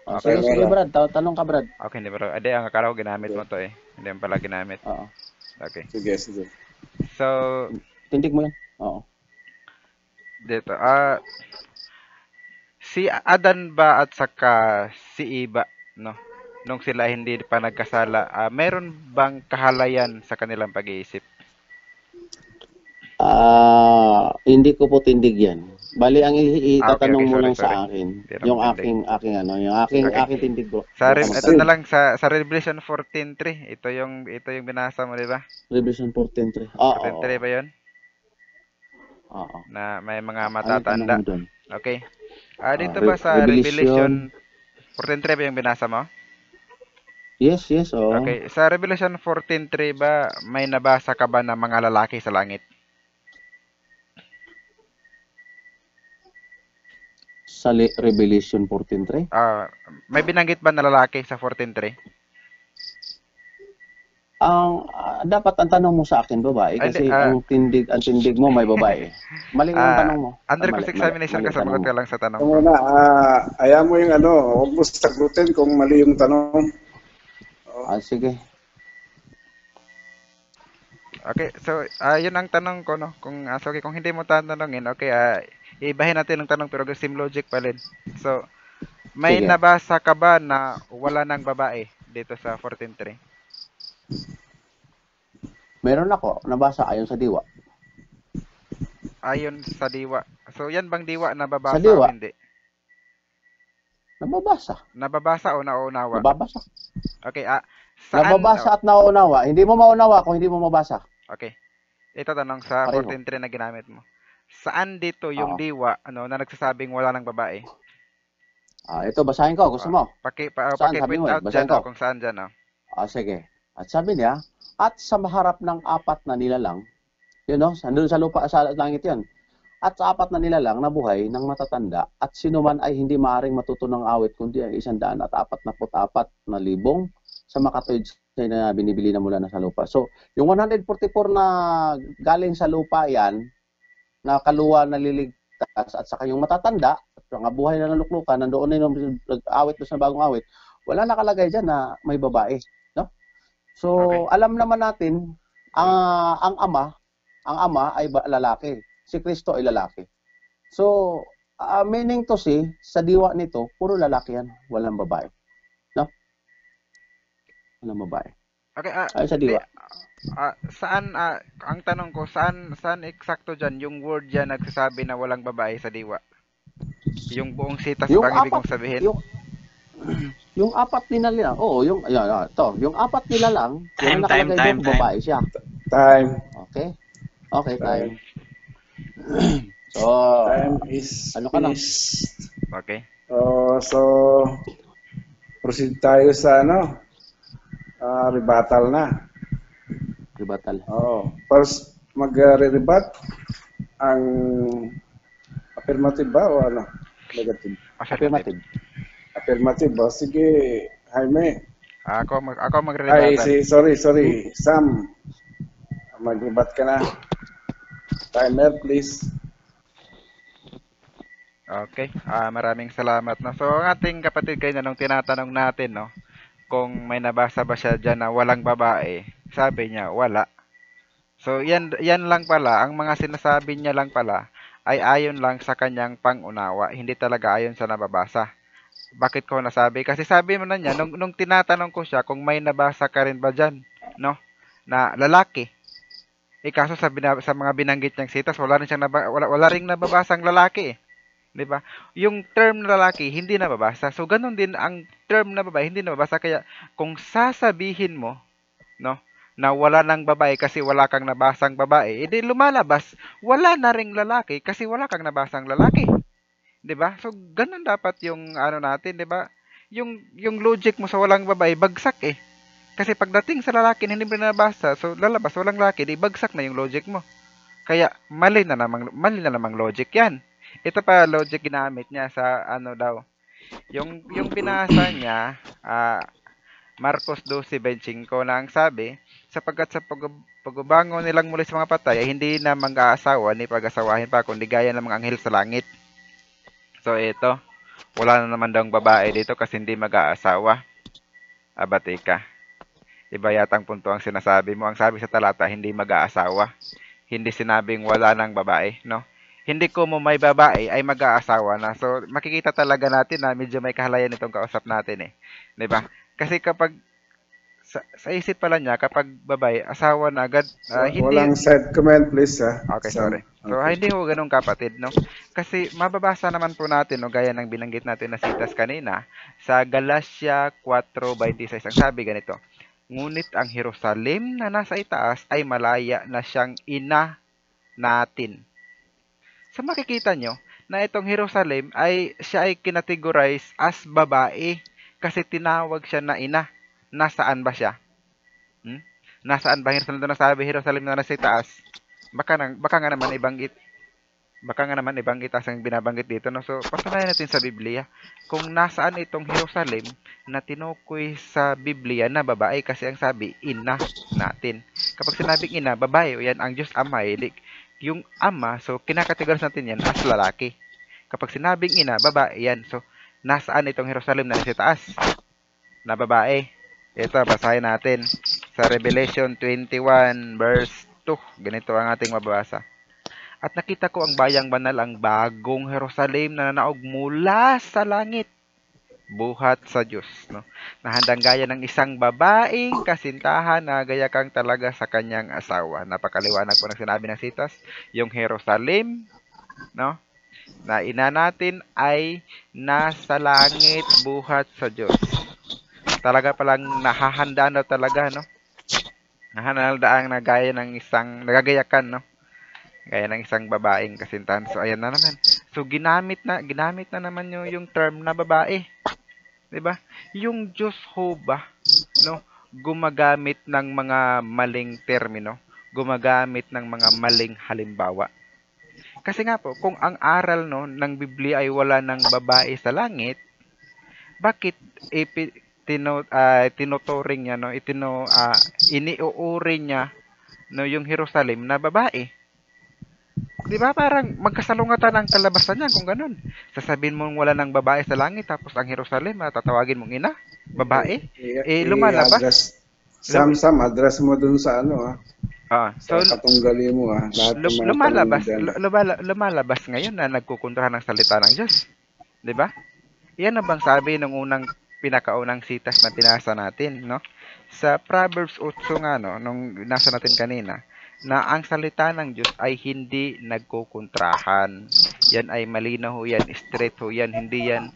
Okay. Sige, Brad. Tanong ka, Brad. Okay, hindi bro. Hindi, ang akala ko ginamit mo to eh. Hindi mo pala ginamit. Oo. Okay. Sige. So, Tindig mo yan. Oo. dito. Si Adan ba at saka si Eva, no? Nung sila hindi pa nagkasala, meron bang kahalayan sa kanilang pag-iisip? Hindi ko po tindig yan. Bali, ang itatanong Okay, mo lang sorry. sa akin, Hindi naman yung tindig. aking Okay. tindig bro. Ito na lang sa Revelation 14:3. Ito yung binasa mo, di ba? Revelation 14:3. Oo. 14:3 ba 'yon? Oo. Na may mga Ano matatanda. tanong mo doon? Okay. Dito ba sa Revelation- Revelation 14:3 ba yung binasa mo? Yes, yes, oo. Okay, sa Revelation 14:3 ba may nabasa ka ba na mga lalaki sa langit? Sa Revelation 14:3. May binanggit ba na lalaki sa 14:3? Dapat ang tanong mo sa akin babae Ay, hindi, kasi ang tindig mo may babae. Mali yung tanong mo. Under Mali, cross-examination mali ka, tanong sagot mo. ka lang sa tanong Ito ko. muna, ayaw mo yung huwag mo sagutin kung mali yung tanong. Sige. Okay, so yun ang tanong ko, no? So, okay, kung hindi mo tatanungin, okay, ibahin natin ang tanong pero same logic pa rin. So, may Sige. nabasa ka ba na wala ng babae dito sa 14:3? Meron ako nabasa ayon sa diwa. Ayon sa diwa. So, yan bang diwa nababasa Sa diwa. o hindi? Nababasa. Nababasa o nauunawa? Nababasa. Okay, saan? Nababasa at nauunawa. Hindi mo maunawa kung hindi mo mabasa. Okay. Ito tanong sa Pareho. 14:3 na ginamit mo. Saan dito yung diwa na nagsasabing wala ng babae? Ito basahin ko. Gusto mo? Saan? Sabi Paki-point mo, out basahin dyan, ko. kung saan dyan. Sige. At sabi niya, at sa maharap ng 4 na nilalang, yun no, nandun sa lupa, sa langit yun. At sa 4 na nilalang na buhay ng matatanda, at sino man ay hindi maaaring matuto ng awit, kundi ang 144,000 sa makatuwid na binibili na mula na sa lupa. So, yung 144 na galing sa lupa yan, na kaluwa naliligtas, at saka yung matatanda, at mga buhay na naluklukan, nandoon na yung awit doon sa bagong awit, wala nakalagay dyan na may babae. No? So, Okay. alam naman natin, ang ama ay lalaki. Si Kristo ay lalaki. So, meaning to say, sa diwa nito, puro lalaki yan. Walang babae. No? Walang babae. Okay, Ay, sa diwa. saan, ang tanong ko, saan eksakto dyan yung word dyan nagsasabi na walang babae sa diwa? Yung buong sitas Yung bang ibig apat, mong sabihin? yung 4 nila lang. Oo, yung 4 nila lang, yung nakalagay doon, babae siya. Time. Okay? Okay, time. So, Time is ano ka na? finished. Okay. So, proceed tayo sa rebuttal na. Rebuttal. First, mag-rebat ang affirmative ba o negative? Affirmative. Affirmative ba? Sige, Jaime. Ako magre-rebuttal. Sorry. Sam, mag-rebat ka na. Timer, please. Okay. Maraming salamat. No? So, ang ating kapatid kayo nung tinatanong natin, no, kung may nabasa ba siya dyan na walang babae, sabi niya, wala. So, yan lang pala, ang mga sinasabi niya lang pala, ay ayon lang sa kanyang pangunawa, hindi talaga ayon sa nababasa. Bakit ko nasabi? Kasi sabi mo na niya, nung tinatanong ko siya kung may nabasa ka rin ba dyan, no, na lalaki. Kaso sa mga binanggit niyang sitas, wala ring nababasang lalaki. 'Di ba? Yung term na lalaki hindi nababasa. So ganun din ang term na babae hindi nababasa, kaya kung sasabihin mo, no, na wala ng babae kasi wala kang nabasang babae, edi lumalabas wala na ring lalaki kasi wala kang nabasang lalaki. 'Di ba? So ganun dapat yung natin, 'di ba? Yung logic mo sa walang babae bagsak eh. Kasi pagdating sa lalaki na hindi mo nabasa, so lalabas walang lalaki, di bagsak na yung logic mo. Kaya mali na namang logic 'yan. Ito pa logic ginamit niya sa daw. Yung binasa niya, Marcos 12:25 na ang sabi, sapagkat sa pagbabangon nilang muli sa mga patay ay hindi na mag-aasawa ni pag-asawahin pa kundi gaya ng mga anghel sa langit. So ito, wala na naman daw babae dito kasi hindi mag-aasawa. Abatika. Iba yatang punto ang sinasabi mo. Ang sabi sa talata, hindi mag-aasawa. Hindi sinabing wala ng babae, no? Hindi ko mo may babae ay mag-aasawa na. So, makikita talaga natin na medyo may kahalayan itong kausap natin eh. 'Di ba? Kasi kapag sa isip pala niya, kapag babae, asawa na agad, hindi... Walang side comment, please, ha? Okay, sorry. So, hindi ho ganun kapatid, no? Kasi mababasa naman po natin, no, gaya ng binanggit natin na sitas kanina, sa Galatia 4:26, ang sabi ganito, ngunit ang Jerusalem na nasa itaas ay malaya na siyang ina natin. So makikita nyo na itong Jerusalem ay siya ay kinategorize as babae kasi tinawag siya na ina. nasaan ba siya? Hmm? Nasaan ba Jerusalem doon nasabi Jerusalem na nasa itaas? Baka nga naman ibanggit ang binabanggit dito, no? So, patunayan natin sa Biblia kung nasaan itong Jerusalem na tinukoy sa Biblia na babae kasi ang sabi, ina natin. Kapag sinabing ina, babae, o yan ang Diyos Ama, yung Ama, so kinakategories natin yan as lalaki. Kapag sinabing ina, babae yan. So, nasaan itong Jerusalem na nasa taas? Na babae. Ito, basahin natin sa Revelation 21 verse 2. Ganito ang ating mababasa. At nakita ko ang bayang banal, ang bagong Jerusalem na nanaog mula sa langit, buhat sa Diyos, no? Na handang gaya ng isang babaeng kasintahan na gaya kang talaga sa kanyang asawa. Napakaliwanag po ng sinabi ng sitas, yung Jerusalem, no? Na ina natin ay nasa langit, buhat sa Diyos. Talaga palang nahahandaan daw talaga, no? Nahahandaan na gaya ng isang nagagayakan, no? Gaya ng isang babaeng kasintahan. So, ayan na naman. So, ginamit na naman yung term na babae. 'Di ba? Yung Diyos ho ba, no? Gumagamit ng mga maling termino, gumagamit ng mga maling halimbawa. Kasi nga po, kung ang aral no ng Biblia ay wala ng babae sa langit, bakit tinuturing niya no, iniuuri niya no yung Jerusalem na babae? 'Di ba parang magkasalungatan ang kalabasan niyan kung ganun. Sasabihin mong wala ng babae sa langit tapos ang Jerusalem tatawagin mong ina, babae. Lumalabas. Sam, address mo dun sa So sa katunggali mo lahat ng mga lumalabas ngayon na nagkukontrahan ng salita ng Diyos. 'Di ba? Yan ang bang sabi ng pinakaunang sitas na binasa natin, no? Sa Proverbs 8 nga no, nung nasa natin kanina, na ang salita ng Diyos ay hindi nagkukontrahan. Yan ay malinaw ho yan, straight ho yan, hindi yan,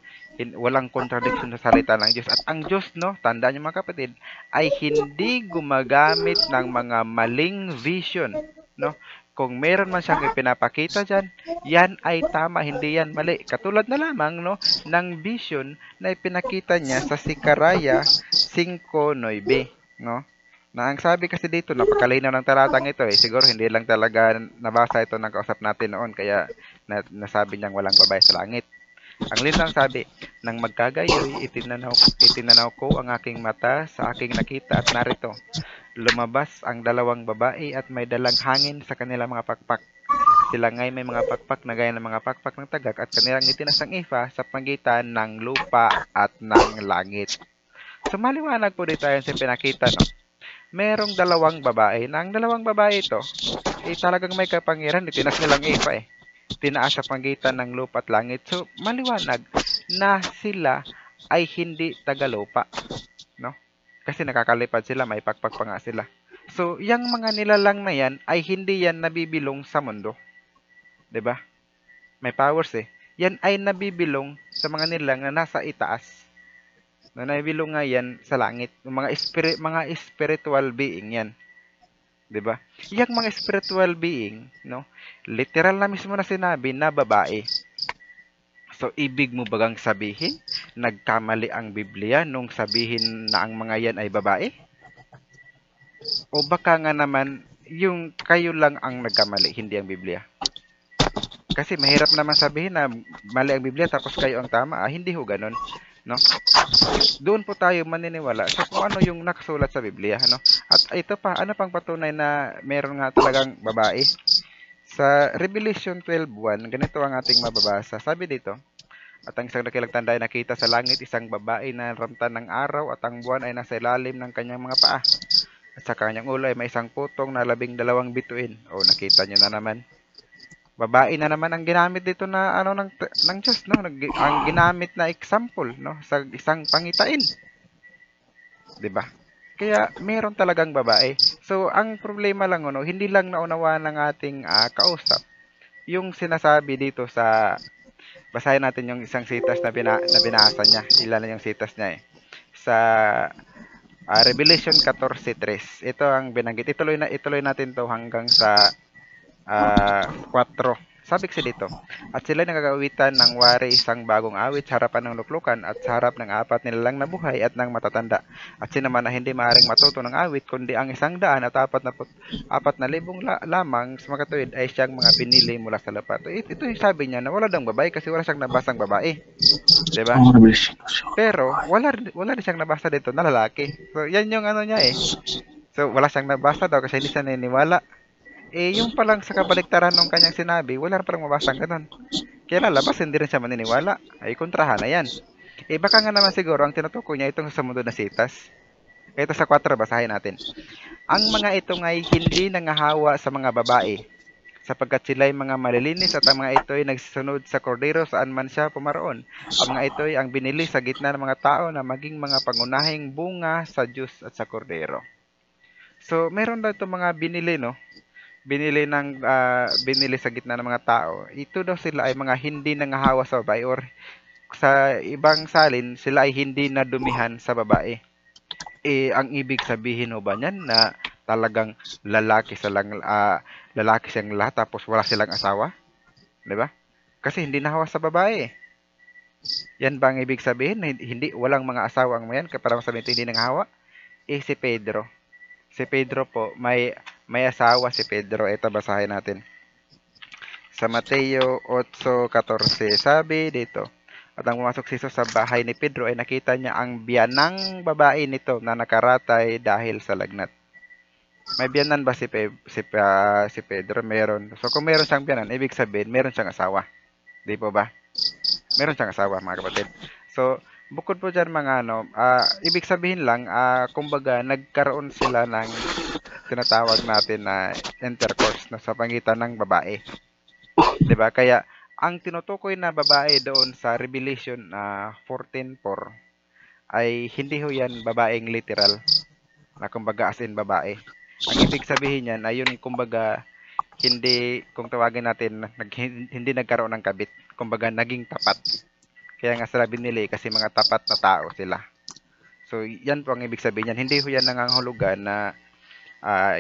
walang contradiction sa salita ng Diyos. At ang Diyos, no, tandaan niyo mga kapatid, ay hindi gumagamit ng mga maling vision, no? Kung meron man siyang ipinapakita dyan, yan ay tama, hindi yan mali. Katulad na lamang, no, ng vision na ipinakita niya sa Sikaraya 5:9, no? Na ang sabi kasi dito, napakalinaw ng talatang ito siguro hindi lang talaga nabasa ito ng kausap natin noon, kaya nasabi niyang walang babae sa langit. Ang lintang sabi, nang magkagayoy, itinanaw ko ang aking mata sa aking nakita at narito, lumabas ang dalawang babae at may dalang hangin sa kanilang mga pakpak. Sila ngay may mga pakpak na gaya ng mga pakpak ng tagak at kanilang itinasang ifa sa pagitan ng lupa at ng langit. So maliwanag po dito yan sa pinakita, no? Merong dalawang babae. Na ang dalawang babae ito, talagang may kapangyarihan. Itinas nilang ifa Tinaas sa pagitan ng lupa at langit. So, maliwanag na sila ay hindi tagalupa. No? Kasi nakakalipad sila, may pakpak pa nga sila. So, yung mga nilalang na yan ay hindi yan nabibilong sa mundo. 'Di ba? May powers Yan ay nabibilong sa mga nilalang na nasa itaas. Na nabibilong nga yan sa langit. Mga spiritual being yan. 'Di ba? Yang mga spiritual being, no? Literal na mismo na sinabi na babae. So, ibig mo bagang sabihin, nagkamali ang Biblia nung sabihin na ang mga yan ay babae? O baka nga naman, yung kayo lang ang nagkamali, hindi ang Biblia? Kasi mahirap naman sabihin na mali ang Biblia tapos kayo ang tama. Hindi ho ganun, no? Doon po tayo maniniwala sa kung ano yung nakasulat sa Biblia, no? At ito pa, ano pang patunay na meron nga talagang babae? Sa Revelation 12:1, ganito ang ating mababasa. Sabi dito, at ang isang dakilang tanda ay nakita sa langit, isang babae na ramtan ng araw at ang buwan ay nasa ilalim ng kanyang mga paa. At sa kanyang ulo ay may isang putong na 12 bituin. O, nakita nyo na naman. Babae na naman ang ginamit dito na ng Diyos, no? Ang ginamit na example, no, sa isang pangitain. 'Di ba? Kaya meron talagang babae. So ang problema lang hindi lang naunawaan ng ating kausap yung sinasabi dito sa basahin natin yung isang sitas na binasa niya. Ilan na yung sitas niya sa Revelation 14:3. Ito ang binanggit. Ituloy natin to hanggang sa 4. sabi kasi dito, at sila'y nagagawitan ng wari isang bagong awit sa harapan ng luklukan at sa harap ng 4 nilalang na buhay at ng matatanda. At sino man na hindi maaaring matuto ng awit, kundi ang 100 at 4,000 lamang sa makatuwid ay siyang mga binili mula sa lupa. Ito yung sabi niya na wala daw babae kasi wala siyang nabasang babae. Diba? Pero wala rin siyang nabasa dito na lalaki. So yan yung ano niya eh. So wala siyang nabasa daw kasi hindi siya naniniwala. Yung palang sa kabaliktaran ng kanyang sinabi, wala rin palang mabasang ganun. Kaya lalabas, hindi rin siya maniniwala. Ay, kontrahan na yan. Baka nga naman siguro, ang tinutukoy niya itong sa mundo na sitas. Ito sa 4, basahin natin. Ang mga ito ay hindi nangahawa sa mga babae, sapagkat sila'y mga malilinis at ang mga ito ay nagsisunod sa kordero saan man siya pumaroon. Ang mga ito ay ang binili sa gitna ng mga tao na maging mga pangunahing bunga sa Diyos at sa kordero. So, meron daw itong mga binili, no? Binili sa gitna ng mga tao. Ito daw sila ay mga hindi nangahawa sa babae or sa ibang salin, sila ay hindi nadumihan sa babae. Ang ibig sabihin ho ba niyan na talagang lalaki siyang lahat tapos wala silang asawa? 'Di ba? Kasi hindi nahawa sa babae. Yan ba ang ibig sabihin? Hindi walang mga asawa ang mayan para masabihin hindi nangahawa? Si Pedro. Si Pedro po, may asawa si Pedro. Ito, basahin natin. Sa Mateo 8:14, sabi dito, at nang pumasok si Jesus sa bahay ni Pedro, ay nakita niya ang biyanang babae nito na nakaratay dahil sa lagnat. May biyanan ba si Pedro? Meron. So, kung meron siyang biyanan, ibig sabihin, meron siyang asawa. Di po ba? Meron siyang asawa, mga kapatid. So, bukod po dyan mga ibig sabihin lang, kumbaga, nagkaroon sila ng tinatawag natin na intercourse na sa pagitan ng babae. Diba? Kaya, ang tinutukoy na babae doon sa Revelation 14:4 ay hindi ho yan babaeng literal na kumbaga as in babae. Ang ibig sabihin yan ay yun kumbaga hindi, kung tawagin natin, hindi nagkaroon ng kabit. Kumbaga, naging tapat. Kaya nga sila binili kasi mga tapat na tao sila. So, yan po ang ibig sabihin yan. Hindi ho yan nangangahulugan na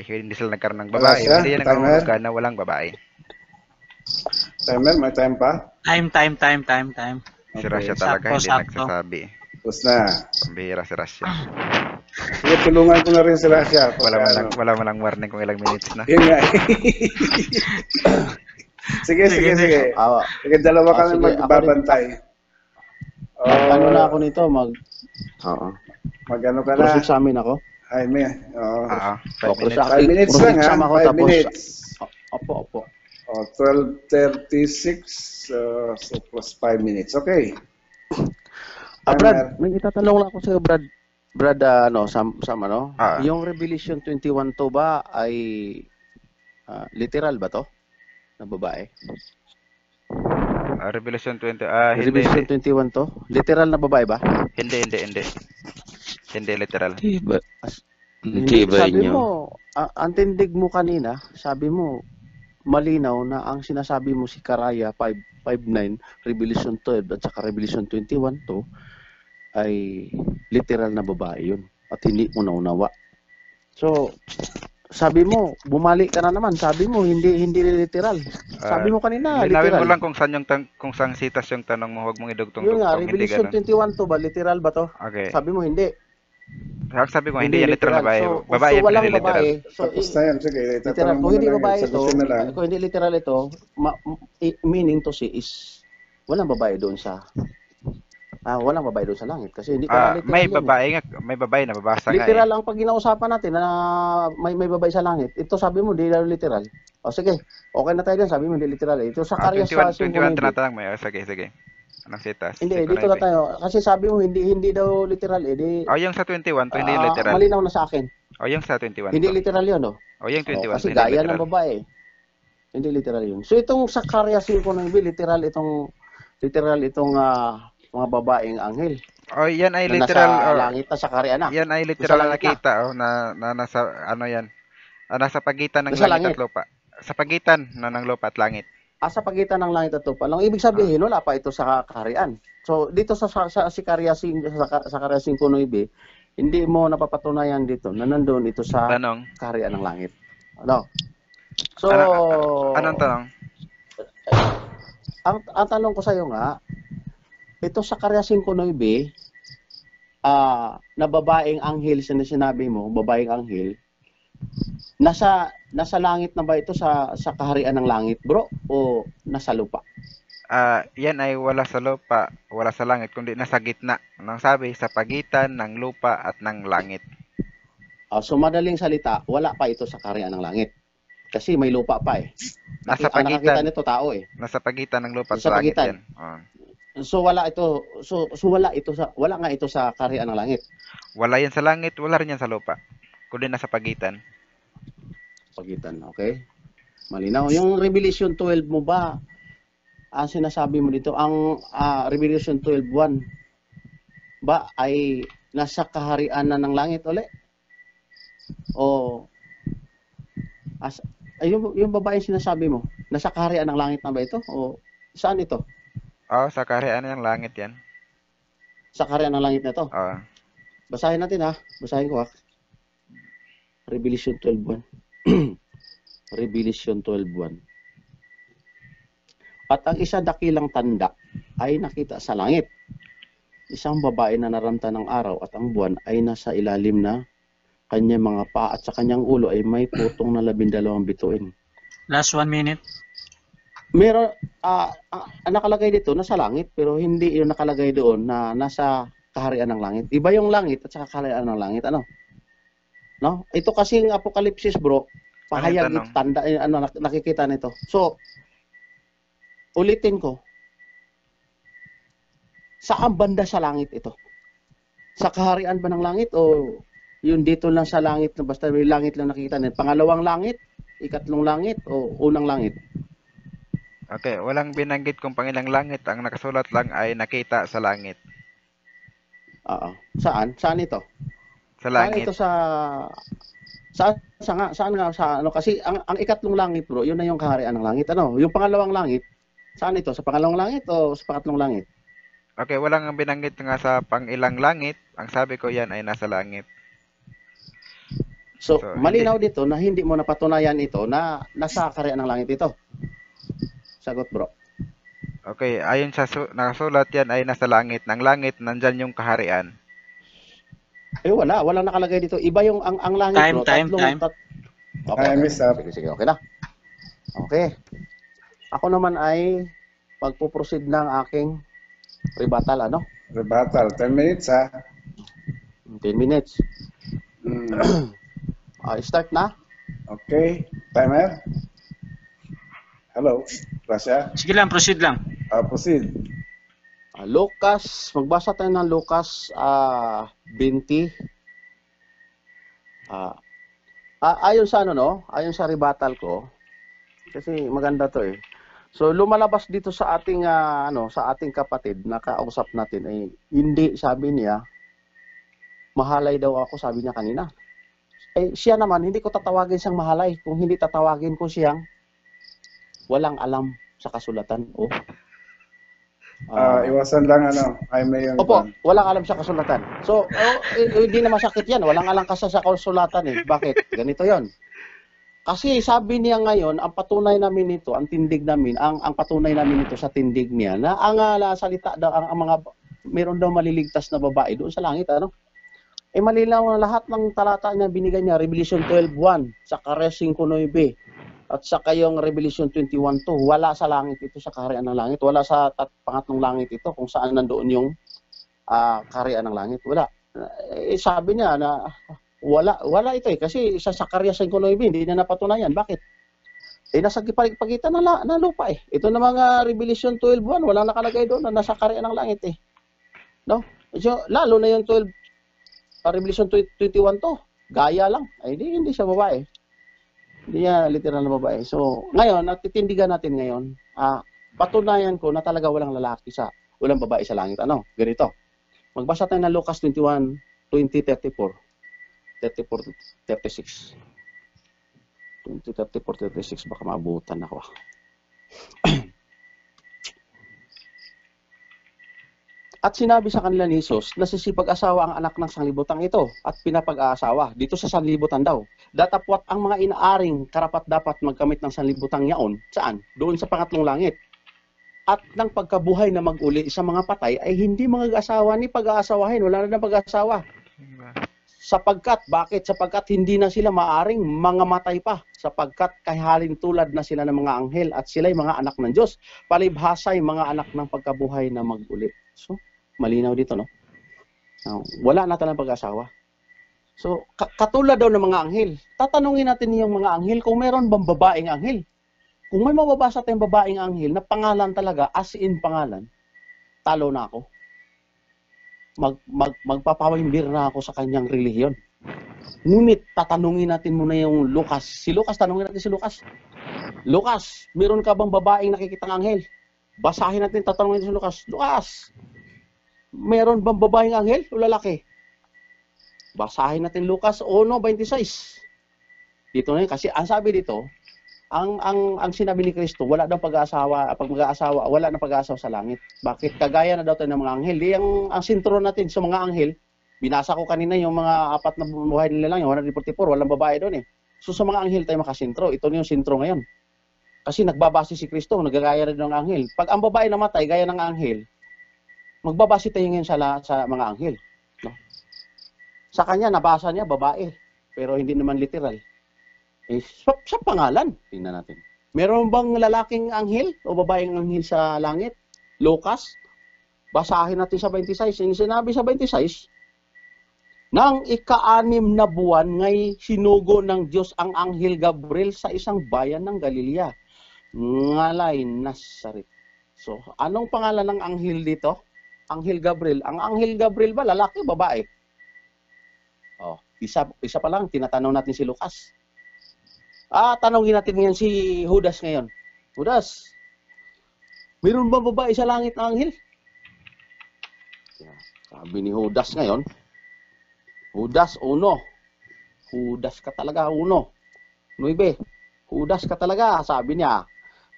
hindi sila nagkaroon ng babae. Hindi yan nangangahulugan na walang babae. Timer, may time pa? Time. Si Rasha talaga hindi nagsasabi. Tapos na. Pambihira si Rasha. Sige, tulungan ko na rin si Rasha. Wala man lang warning kung ilang minutes na. Yun nga. Sige. Sige, dalawa kami magbabantay. Ano na ako nito? Mag-ano ka na? Cross-examine ako? Ay, may. Oo. 5 minutes. 5 minutes lang, ha? 5 minutes. Opo. 12:36, so plus 5 minutes. Okay. Brad, may itatanong lang ako sa'yo, Brad, Sam, yung Revelation 21 to ba ay literal ba to? Na babae? Revelation 20. Revelation 21 to? Literal na babae ba? Hindi. Hindi literal. Hindi ba sabi mo, ang tindig mo kanina, sabi mo, malinaw na ang sinasabi mo si Karaya 5:9, Revelation 12 at saka Revelation 21 to ay literal na babae yun at hindi mo naunawa. So, sabi mo, bumalik ka na naman. Sabi mo, hindi literal. Sabi mo kanina, literal. Linawin mo lang kung saan sitas yung tanong mo, huwag mong idugtong. Yun nga, Revelation 21 to ba? Literal ba to? Okay. Sabi mo, hindi. Sabi ko, hindi yan literal na babae. Babae yan, walang hindi literal. Babae. So, tapos na yan, sige. literal. Kung hindi babae ito, kung hindi literal ito, meaning to say is, walang babae doon sa walang babae doon sa langit kasi hindi pa literal. May babae na babasa nga. Literal ang pag ginausapan natin na may babae sa langit. Ito sabi mo di literal. O sige. Okay na tayo diyan, sabi mo di literal. Ito sa Karya sa 21 tinatanong mo. Sige. Anong sitas? Hindi, dito na tayo. Kasi sabi mo hindi daw literal yung sa 21 to hindi literal. Malinaw na sa akin. Yung sa 21. Hindi literal 'yon, no? Yung 21 kasi gaya ng babae. Hindi literal 'yun. So itong sa Karya 5 ng literal itong mga babaeng anghel. Yan ay literal. Nasa langit na sa Karya na. Yan ay literal na nakita na nasa yan. Nasa pagitan ng langit at lupa. Sa pagitan ng lupa at langit. Sa pagitan ng langit at lupa. Ang ibig sabihin, wala pa ito sa Karyaan. So dito sa Karya 5 9, hindi mo napapatunayan dito na nandoon ito sa Karyaan ng langit. Ano? So anong tanong? ang tanong ko sa iyo nga, ito sa Karya 5:9, na babaeng anghel na sinabi mo, babaeng anghel, nasa langit na ba ito sa kaharian ng langit, bro? O nasa lupa? Yan ay wala sa lupa, wala sa langit, kundi nasa gitna. Anong sabi? Sa pagitan ng lupa at ng langit. So madaling salita, wala pa ito sa kaharian ng langit. Kasi may lupa pa eh. Nasa Ang nakakita pagitan, nito tao eh. nasa pagitan ng lupa at Sa langit pagitan. yan. Oh. So wala ito, wala nga ito sa kaharian ng langit. Wala yan sa langit, wala rin yan sa lupa. Kundi nasa pagitan. Pagitan, okay? Malinaw. Yung Revelation 12 mo ba, ang sinasabi mo dito, ang Revelation 12:1 ba ay nasa kaharian na ng langit uli? O yung babae sinasabi mo, nasa kaharian ng langit na ba ito? O saan ito? Sa kaharian ng langit yan. Sa kaharian ng langit na ito? Oh. Basahin natin ha. Basahin ko ha. Revelation 12:1. Revelation 12:1. At ang isa dakilang tanda ay nakita sa langit. Isang babae na naramta ng araw at ang buwan ay nasa ilalim na kanyang mga paa at sa kanyang ulo ay may putong na 12 bituin. Last 1 minute. Meron, nakalagay dito nasa langit pero hindi yung nakalagay doon na nasa kaharian ng langit. Iba yung langit at saka kaharian ng langit. Ano? No? Ito kasi yung Apokalipsis, bro. Pahayag tanong? ito, tanda, nakikita nito. So, ulitin ko. Saan banda sa langit ito? Sa kaharian ba ng langit o yung dito lang sa langit na basta may langit lang nakikita nito? Pangalawang langit, ikatlong langit o unang langit? Okay, walang binanggit kung pangilang langit. Ang nakasulat lang ay nakita sa langit. Oo. Saan? Saan ito? Sa Saan langit. ito saan nga sa ano kasi ang ikatlong langit, bro, yun na yung kaharian ng langit. Ano? Yung pangalawang langit, saan ito? Sa pangalawang langit o sa pangatlong langit? Okay, walang binanggit nga sa pangilang langit. Ang sabi ko yan ay nasa langit. So, So, malinaw dito na hindi mo napatunayan ito na nasa kaharian ng langit ito. Sagot, bro. Okay, ayon sa nakasulat yan ay nasa langit. Ng langit, nandyan yung kaharian. Walang nakalagay dito. Iba yung ang langit, bro. Time. Okay. I miss up. Sige, okay na. Okay. Ako naman ay magpo-proceed ng aking rebuttal, ano? Rebuttal. 10 minutes, ha? 10 minutes. Mm. Start na. Okay. Timer. Hello. Rasha. Sige lang, proceed lang. Proceed. Lucas, magbasa tayo ng Lucas 20. Ayon sa ayon sa rebuttal ko, kasi maganda to eh. So lumalabas dito sa ating sa ating kapatid na kausap natin ay hindi, sabi niya, mahalay daw ako, sabi niya kanina. Siya naman, hindi ko tatawagin siyang mahalay. Kung hindi tatawagin ko siyang walang alam sa kasulatan. Iwasan lang, ay may yung... Opo, walang alam sa kasulatan. So, hindi na masakit yan. Walang alam kasi sa kasulatan eh. Bakit? Ganito yon. Kasi sabi niya ngayon, ang patunay namin nito, ang tindig namin, ang patunay namin nito sa tindig niya, na ang salita daw, ang mga, meron daw maliligtas na babae doon sa langit, ano? Malinaw na lahat ng talata niya binigay niya, Revelation 12:1, sa Karya 5:9, at saka yung Revelation 21:2, wala sa langit ito, sa kaharian ng langit, wala sa pangatlong langit ito, kung saan nandoon yung kaharian ng langit, wala. Sabi niya na wala ito eh, kasi sa Karya 5:9, hindi na napatunayan. Bakit? Nasa pagitan ng lupa eh. Ito na mga Revelation 12:1, walang nakalagay doon na nasa kaharian ng langit eh. No? So, lalo na yung Revelation 21:2, gaya lang. Hindi siya babae. Hindi niya literal na babae. So, ngayon, titindigan natin ngayon, patunayan ko na talaga walang babae sa langit. Ano? Ganito. Magbasa tayo ng Lucas 21:20-34. 34-36. 20:34-36, baka maabutan ako. At sinabi sa kanila ni Jesus, nasisipag-asawa ang anak ng sanglibutang ito at pinapag-aasawa. Dito sa sanlibutan daw. Datapwat ang mga inaaring karapat-dapat magkamit ng sanlibutang yaon. Saan? Doon sa pangatlong langit. at ng pagkabuhay na mag-uli sa mga patay ay hindi mag-asawa ni pag-aasawahin. Wala na pag-aasawa. Sapagkat, bakit? Sapagkat hindi na sila maaring mga matay pa. Sapagkat kahalin tulad na sila ng mga anghel at sila'y mga anak ng Diyos. Palibhasa'y mga anak ng pagkabuhay na mag-uli. So, malinaw dito, no? Wala na talang pag-asawa. So, katulad daw ng mga anghel. Tatanungin natin yung mga anghel kung meron bang babaeng anghel. Kung may mababasa tayong babaeng anghel na pangalan talaga, as in pangalan, talo na ako. Magpapawimbir na ako sa kanyang relihiyon. Ngunit tatanungin natin muna yung Lucas. Si Lucas, tanungin natin si Lucas. Lucas, meron ka bang babaeng nakikitang anghel? Basahin natin, tatanungin natin si Lucas. Lucas, meron bang babaeng anghel o lalaki? Basahin natin Lucas 1:26. Dito na yun, kasi ang sabi dito, ang sinabi ni Kristo, wala daw pag-aasawa, pag mag-aasawa, wala na pag-aasawa sa langit. Bakit? Kagaya na daw tayo ng mga anghel. Di ang sintro natin sa mga anghel, binasa ko kanina yung mga 4 na buhay nila lang, yung 144, walang babae doon eh. So sa mga anghel tayo makasintro. Ito na yung sintro ngayon. Kasi nagbabase si Kristo, nagagaya rin ng anghel. Pag ang babae namatay, gaya ng anghel, magbabase tayo ngayon sa mga anghel. No? Sa kanya, nabasa niya, babae. Pero hindi naman literal. Sa pangalan, tingnan natin. Meron bang lalaking anghel o babaeng anghel sa langit? Lucas, basahin natin sa 26. Yung sinabi sa 26, nang ika-6 na buwan ngay sinugo ng Diyos ang anghel Gabriel sa isang bayan ng Galilea, ngalay Nazaret. So, anong pangalan ng anghel dito? Anghel Gabriel. Ang anghel Gabriel ba, lalaki o babae? Oh, isa pa lang, tinatanong natin si Lucas. Tanongin natin ngayon si Judas ngayon. Judas, mayroon ba babae sa langit na anghel? Sabi ni Judas ngayon, Judas, uno. Judas ka talaga, uno. 9. Judas ka talaga, sabi niya.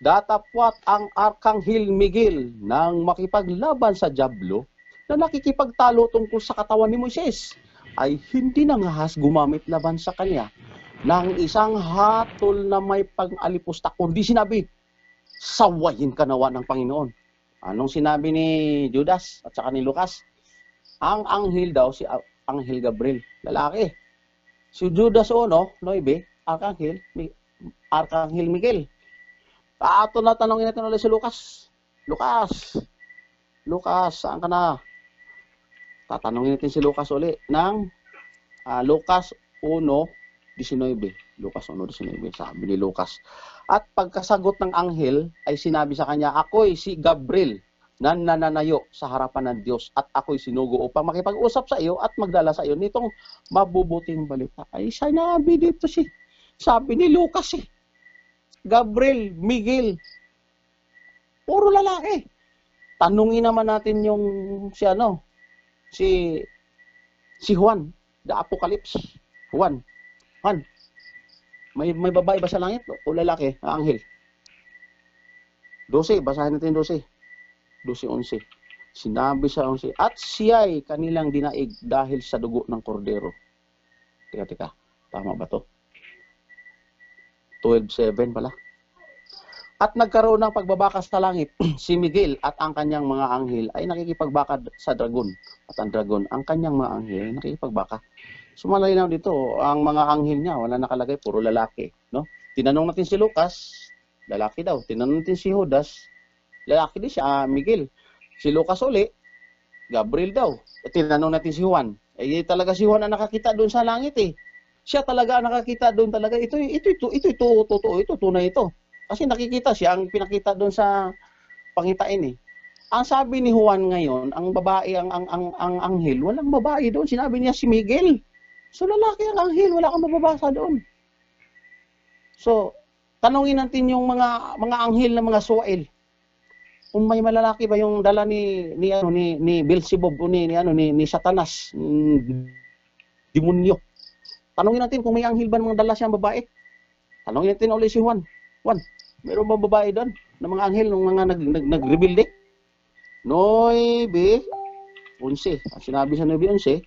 Datapwat ang Arkanghel Miguel nang makipaglaban sa Diablo na nakikipagtalo tungkol sa katawan ni Moises ay hindi nangahas gumamit laban sa kanya ng isang hatol na may pang-alipusta, kundi sinabi, sawayin ka nawa ng Panginoon. Anong sinabi ni Judas at saka ni Lucas? Ang anghel daw, si Anghel Gabriel, lalaki. Si Judas 1:9, Arkanghel Miguel. Ato na tanongin natin ulit si Lucas. Lucas, saan ka na? Tatanungin natin si Lucas ulit ng Lucas 1:19. Lucas 1:19, sabi ni Lucas. At pagkasagot ng anghel ay sinabi sa kanya, ako'y si Gabriel na nananayo sa harapan ng Diyos at ako'y sinugo upang makipag-usap sa iyo at magdala sa iyo nitong mabubuting balita. Ay sinabi dito sabi ni Lucas Gabriel, Miguel, puro lalaki. Tanungin naman natin yung si Juan, the Apocalypse. Juan, may babae ba sa langit o lalaki? Anghel. 12, basahin natin 12. 12:11. Sinabi sa 11, at siya'y kanilang dinaig dahil sa dugo ng kordero. Teka, tama ba to? 12:7 pala. At nagkaroon ng pagbabakas sa langit, si Miguel at ang kanyang mga anghel ay nakikipagbaka sa dragon. At ang dragon, ang kanyang mga anghel ay nakikipagbaka. So malinaw dito, ang mga anghel niya, wala nakalagay, puro lalaki. No? Tinanong natin si Lucas, lalaki daw. Tinanong natin si Judas, lalaki din siya, Miguel. Si Lucas uli, Gabriel daw. At tinanong natin si Juan. Talaga si Juan ang nakakita doon sa langit Siya talaga ang nakakita doon talaga. Ito, totoo, ito, tunay ito. Kasi nakikita siya, ang pinakita doon sa pangitain Ang sabi ni Juan ngayon, ang babae, ang anghel, walang babae doon. Sinabi niya si Miguel. So lalaki ang anghel, wala kang mababasa doon. So, tanungin natin yung mga anghel na mga suwail. Kung may malalaki ba yung dala ni Beelzebub o ni Satanas, demonyo. Tanungin natin kung may anghel ba ng mga dala siyang babae. Tanungin natin ulit si Juan. Juan, meron ba babae doon ng mga anghel ng mga nag-rebelde? 9:11. Sinabi sa 9:11,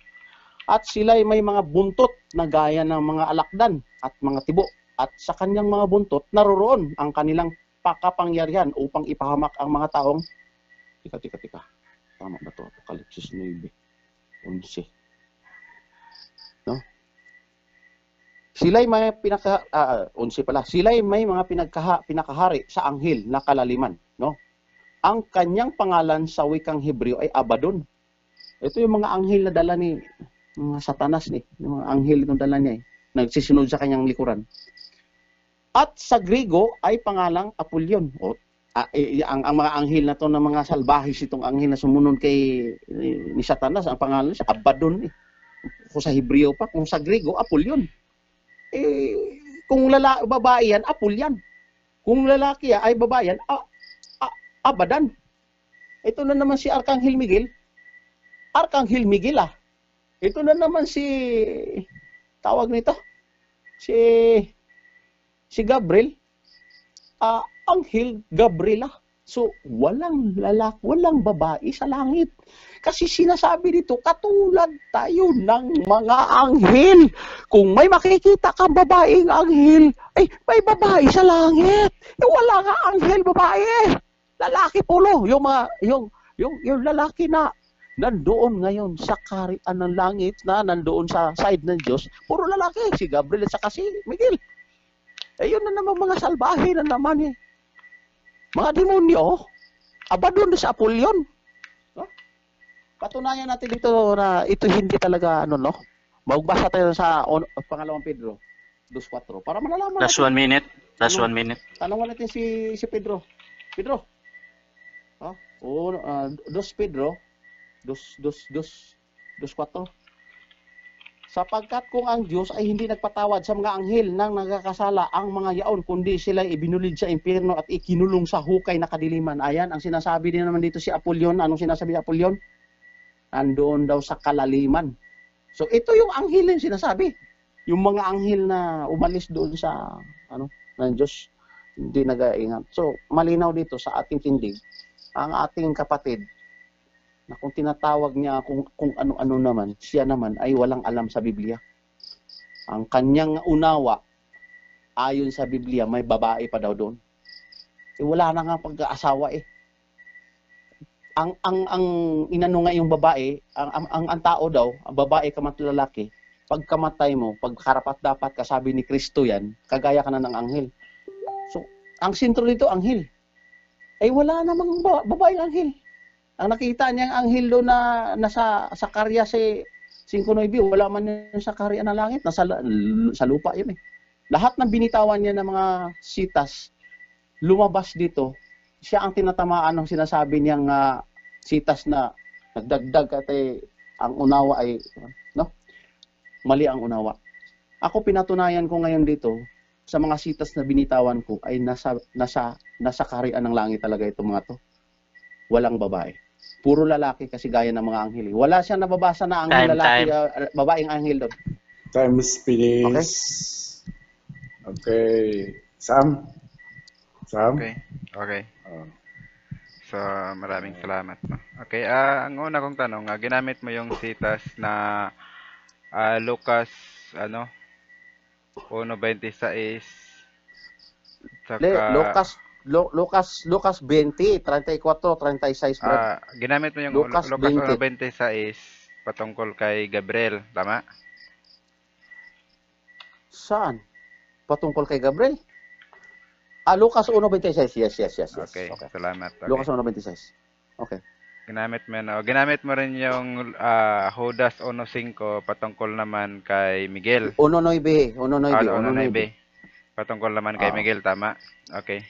at sila'y may mga buntot na gaya ng mga alakdan at mga tibo. At sa kanyang mga buntot, naroroon ang kanilang pakapangyarihan upang ipahamak ang mga taong tika. Tama ba to? Apokalipsis 9:11. No? Sila'y may 11 pala. Sila'y may mga pinakahari sa anghel na kalaliman, no? Ang kanyang pangalan sa wikang Hebreo ay Abaddon. Ito yung mga anghel na dala ni mga Satanas ni, yung mga anghel itong dala niya nagsisunod sa kanyang likuran. At sa Griego ay pangalang Apollyon. Ang mga anghel na to na mga salbahis itong anghel na sumunod ni Satanas, ang pangalan niya Abaddon. Kung sa Hebreo pa, kung sa Griego Apollyon. Kung babae yan, Apolyan. Kung lalaki ay babae yan, Abadan. Ito na naman si Arkanghel Miguel. Arkanghel Miguel Ito na naman tawag nito, si Gabriel. Anghel Gabriela. So, walang lalaki, walang babae sa langit. Kasi sinasabi dito, katulad tayo ng mga anghel. Kung may makikita kang babaeng anghel, ay may babae sa langit. Wala nga anghel babae. Lalaki pulo. Yung lalaki na nandoon ngayon sa kaharian ng langit, na nandoon sa side ng Diyos, puro lalaki. Si Gabriel at saka si Miguel. Yun na naman mga salbahe na naman mga demonyo, Abaddon sa Apollyon. No? Patunayan natin dito na ito hindi talaga Magbasa tayo sa pangalawang Pedro 2:4 para malalaman Last natin. 1 minute. Last 1 minute. Tanungan natin si Pedro. Pedro. 2 Pedro 2:4. Sapagkat kung ang Diyos ay hindi nagpatawad sa mga anghel nang nagkakasala ang mga yaon, kundi sila ibinulid sa impyerno at ikinulong sa hukay na kadiliman. Ayan, ang sinasabi din naman dito si Apollyon. Anong sinasabi ni Apollyon? Andoon daw sa kalaliman. So ito yung anghel yung sinasabi. Yung mga anghel na umalis doon sa ng Diyos, hindi nag-iingat. So malinaw dito sa ating tindig, ang ating kapatid na kung tinatawag niya kung ano-ano naman, siya naman ay walang alam sa Biblia. Ang kanyang unawa, ayon sa Biblia, may babae pa daw doon. Wala na nga pag-aasawa Ang inano nga yung babae, ang tao daw, ang babae kamat lalaki, pag kamatay mo, pag karapat dapat kasabi ni Kristo yan, kagaya ka na ng anghel. So, ang sentro dito, anghel. Wala namang babaeng anghel. Ang nakita niyang anghel doon na nasa karya si 5:9, wala man yun sa karya ng langit, sa lupa yun Lahat ng binitawan niya ng mga sitas, lumabas dito, siya ang tinatamaan ng sinasabi niyang sitas na nagdagdag at ang unawa ay, mali ang unawa. Ako pinatunayan ko ngayon dito, sa mga sitas na binitawan ko, ay nasa karya ng langit talaga itong mga to. Walang babae. Puro lalaki kasi gaya ng mga anghel. Wala siyang nababasa na anghel lalaki, babaeng anghel doon. Time is finished. Okay. Sam? Okay. So, maraming salamat. Okay, ang una kong tanong, ginamit mo yung sitas na Lucas 1:26 saka Lucas 20, 34, 36. ginamit mo yung Lucas Lucas 20. 1:26 patungkol kay Gabriel, tama? Saan? Patungkol kay Gabriel? Lucas 1:26. Yes. Okay, salamat. Okay. Lucas 1:26. Okay. Ginamit mo rin yung Judas 1:5 patungkol naman kay Miguel. 1:9. Patungkol naman kay Miguel, tama? Okay.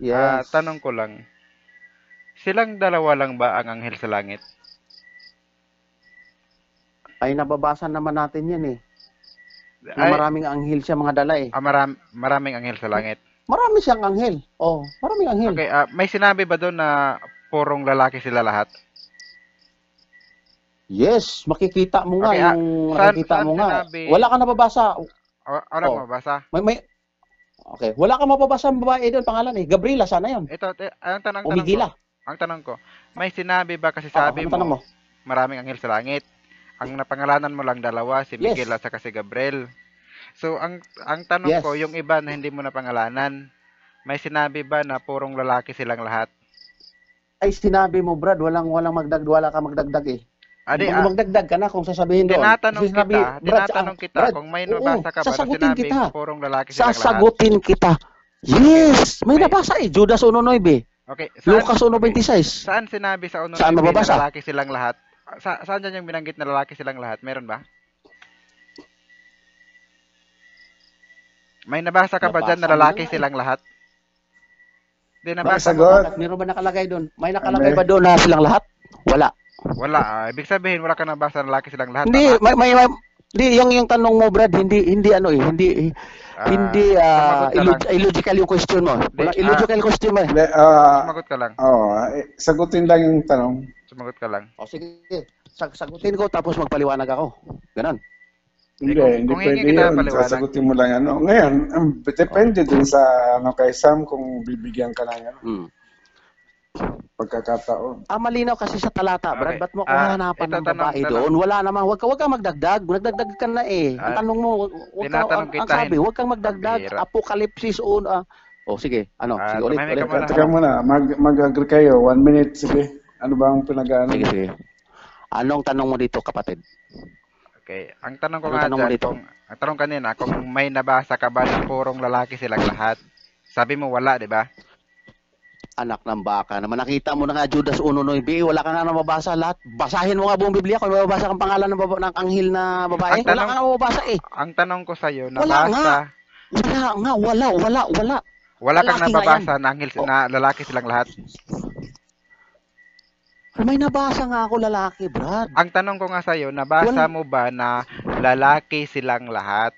Yes. Tanong ko lang, silang dalawa lang ba ang anghel sa langit? Ay, nababasa naman natin yan Na maraming anghel siya mga dala maraming anghel sa langit. Marami siyang anghel. Maraming anghel. Okay, may sinabi ba doon na purong lalaki sila lahat? Yes, makikita mo nga Okay, yung nakikita mo nga. sinabi? Wala ka nababasa. Wala mo mabasa? Okay, wala ka mababasa ang babae doon, pangalan Gabriela, sana yon. Ito, ang tanong O Miguela. Ang tanong ko, may sinabi ba kasi sabi ano tanong mo? maraming anghel sa langit? Ang napangalanan mo lang dalawa, si Yes. Miguel at saka si Gabriel. So, ang tanong Yes. ko, yung iba na hindi mo napangalanan, May sinabi ba na purong lalaki silang lahat? Ay, sinabi mo, Brad, wala ka magdagdag eh. Adi, Magdagdag ka na kung sasabihin doon. tinatanong kita kung may nabasa ka ba na sasagutin sinabi kita. purong lalaki silang lahat? Sasagutin kita. Yes! May nabasa eh. Judas 1:9. Okay. Lucas 1:26. Saan sinabi sa unang Saan mababasa? na lalaki silang lahat? Saan dyan yung binanggit na lalaki silang lahat? Meron ba? May nabasa ka ba dyan na Nabasa lalaki mo na silang lahat? Di May nabasa mo? sagot. Meron ba nakalagay doon? May nakalagay ba doon na silang lahat? Wala. Wala. Ibig sabihin, wala ka nabasa na lalaki silang lahat. Hindi, tama? hindi yung tanong mo, Brad, hindi sumagot ka lang. illogical yung question mo. Wala illogical question mo. Hindi, Sumagot ka lang. sagutin lang yung tanong. Sumagot ka lang. O sige, sagutin ko tapos magpaliwanag ako. Ganon. Hindi, hindi kung hingi pwede kita yun. paliwanag. Sasagutin mo lang ano. Ngayon, depende dun sa kay Sam kung bibigyan ka ng pagkakataon. Malinaw kasi sa talata, Brad. Okay. Ba't mo hanapan ito, ng babae tanong. doon? Wala naman. Huwag kang magdagdag. Nagdagdag ka na eh. Ang tanong mo, tinatanong ang kita, sabi, huwag kang magdagdag. Pambihira. Apokalipsis sige. Sige, ulit. Teka muna, mag-agree kayo. 1 minute, sige. Ano ba ang pinag-ano? Sige. Anong tanong mo dito, kapatid? Okay. Ang tanong ko Ano nga tanong mo dyan, dito? ang tanong kanina, kung may nabasa ka ba na purong lalaki silang lahat? Sabi mo wala, di ba? Anak ng baka naman. Nakita mo na nga Judas 1:9. Wala ka nga na mabasa lahat. Basahin mo nga buong Biblia kung mababasa kang pangalan ng anghel na babae. Ang tanong- Wala ka nga mababasa eh. Ang tanong ko sa'yo, Wala nabasa, Wala. wala kang Lalaki nga nababasa na anghel Oh. na lalaki silang lahat? May nabasa nga ako lalaki, Brad. Ang tanong ko nga sa'yo, nabasa mo ba na lalaki silang lahat?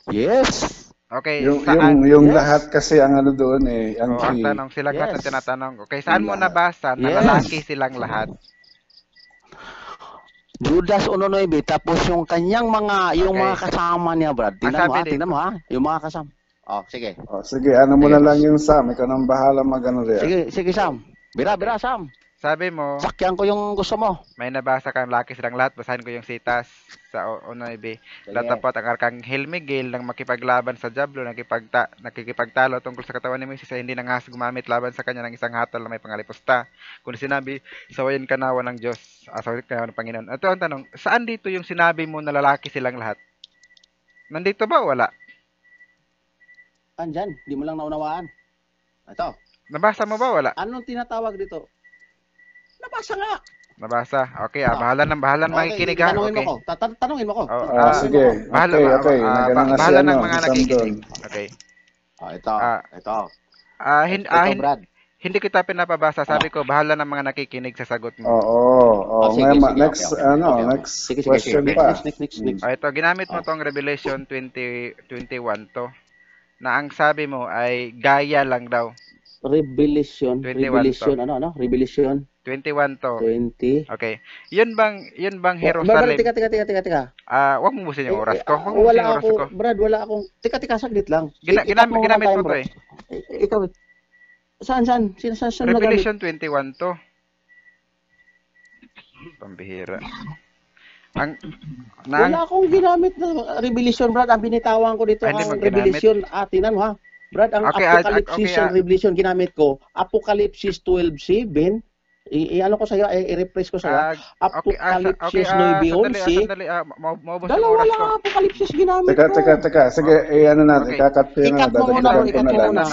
Yes. Okay, Yung saan? yes. Yes. Lahat kasi ang ano doon ang Ang key. tanong, silang lahat ang Yes. tinatanong ko. Okay, saan mo nabasa na Yes. lalaki silang lahat? Judas 1:9 tapos yung kanyang Okay. mga kasama niya, Brad. Ang sabi dito. Tingnan mo ha. Yung mga kasama. Sige. Sige, ano mo Sige, na lang boss. yung Sam. Ikaw nang bahala mag-ano rin. Sige, Sam. Bira, Sam. Sabi mo, Sakyan ko yung gusto mo. may nabasa kang lalaki silang lahat. Basahin ko yung sitas sa Onoibe. Datapot ang Arkanghel Miguel nang makipaglaban sa Diablo, nakikipagtalo tungkol sa katawan ni Moises ay hindi nanghas gumamit laban sa kanya ng isang hatol na may pangalipusta. Kung sinabi, sawayin ka nawa ng Diyos, sawayin ka nawa ng Panginoon. Ito ang tanong, saan dito yung sinabi mo na lalaki silang lahat? Nandito ba o wala? Andyan, di mo lang naunawaan. Ito. Nabasa mo ba o wala? Anong tinatawag dito? Nabasa nga. Nabasa. Okay, bahala ng makikinig ha. Tanungin Okay. mo ko. Tanungin mo ko. Sige. Okay. Nagano na bahala siya, ng no? mga Sam nakikinig. doon. Okay. Ito. Ito, Brad. hindi kita pinapabasa. Sabi ko, bahala ng mga nakikinig sa sagot mo. Sige, sige, next, okay. next Sige. question pa. Next. Ito, ginamit mo tong Revelation 20:21 to, na ang sabi mo ay gaya lang daw. Revelation. 21 Revelation 21 to. 20. Okay. Yun bang Brad, Jerusalem? Teka. Wag mo busin yung oras ko. Wag mo busin Wala yung oras ko. Brad, wala akong... Teka, saglit lang. Ginamit mo to eh. Ikaw, saan? Saan nagamit? Revelation 21 to. Pambihira. Wala akong ginamit na Revelation, Brad. Ang binitawan ko dito Hindi ang mo ginamit? Revelation. Tinan mo ha. Brad, ang Okay, Apocalypse okay, and Revelation ginamit ko. Apocalypse 12:7. I-ano ko sa'yo, i-refresh ko sa'yo. Apocalypse 9:11. Sandali. Maubos yung Dalawa oras ko. lang Apocalypse ginamit ko. Teka. Sige, ano natin, Okay. ikakat ko yun. Ikat mo muna, dadagdagan ko ikat na mo lang. muna.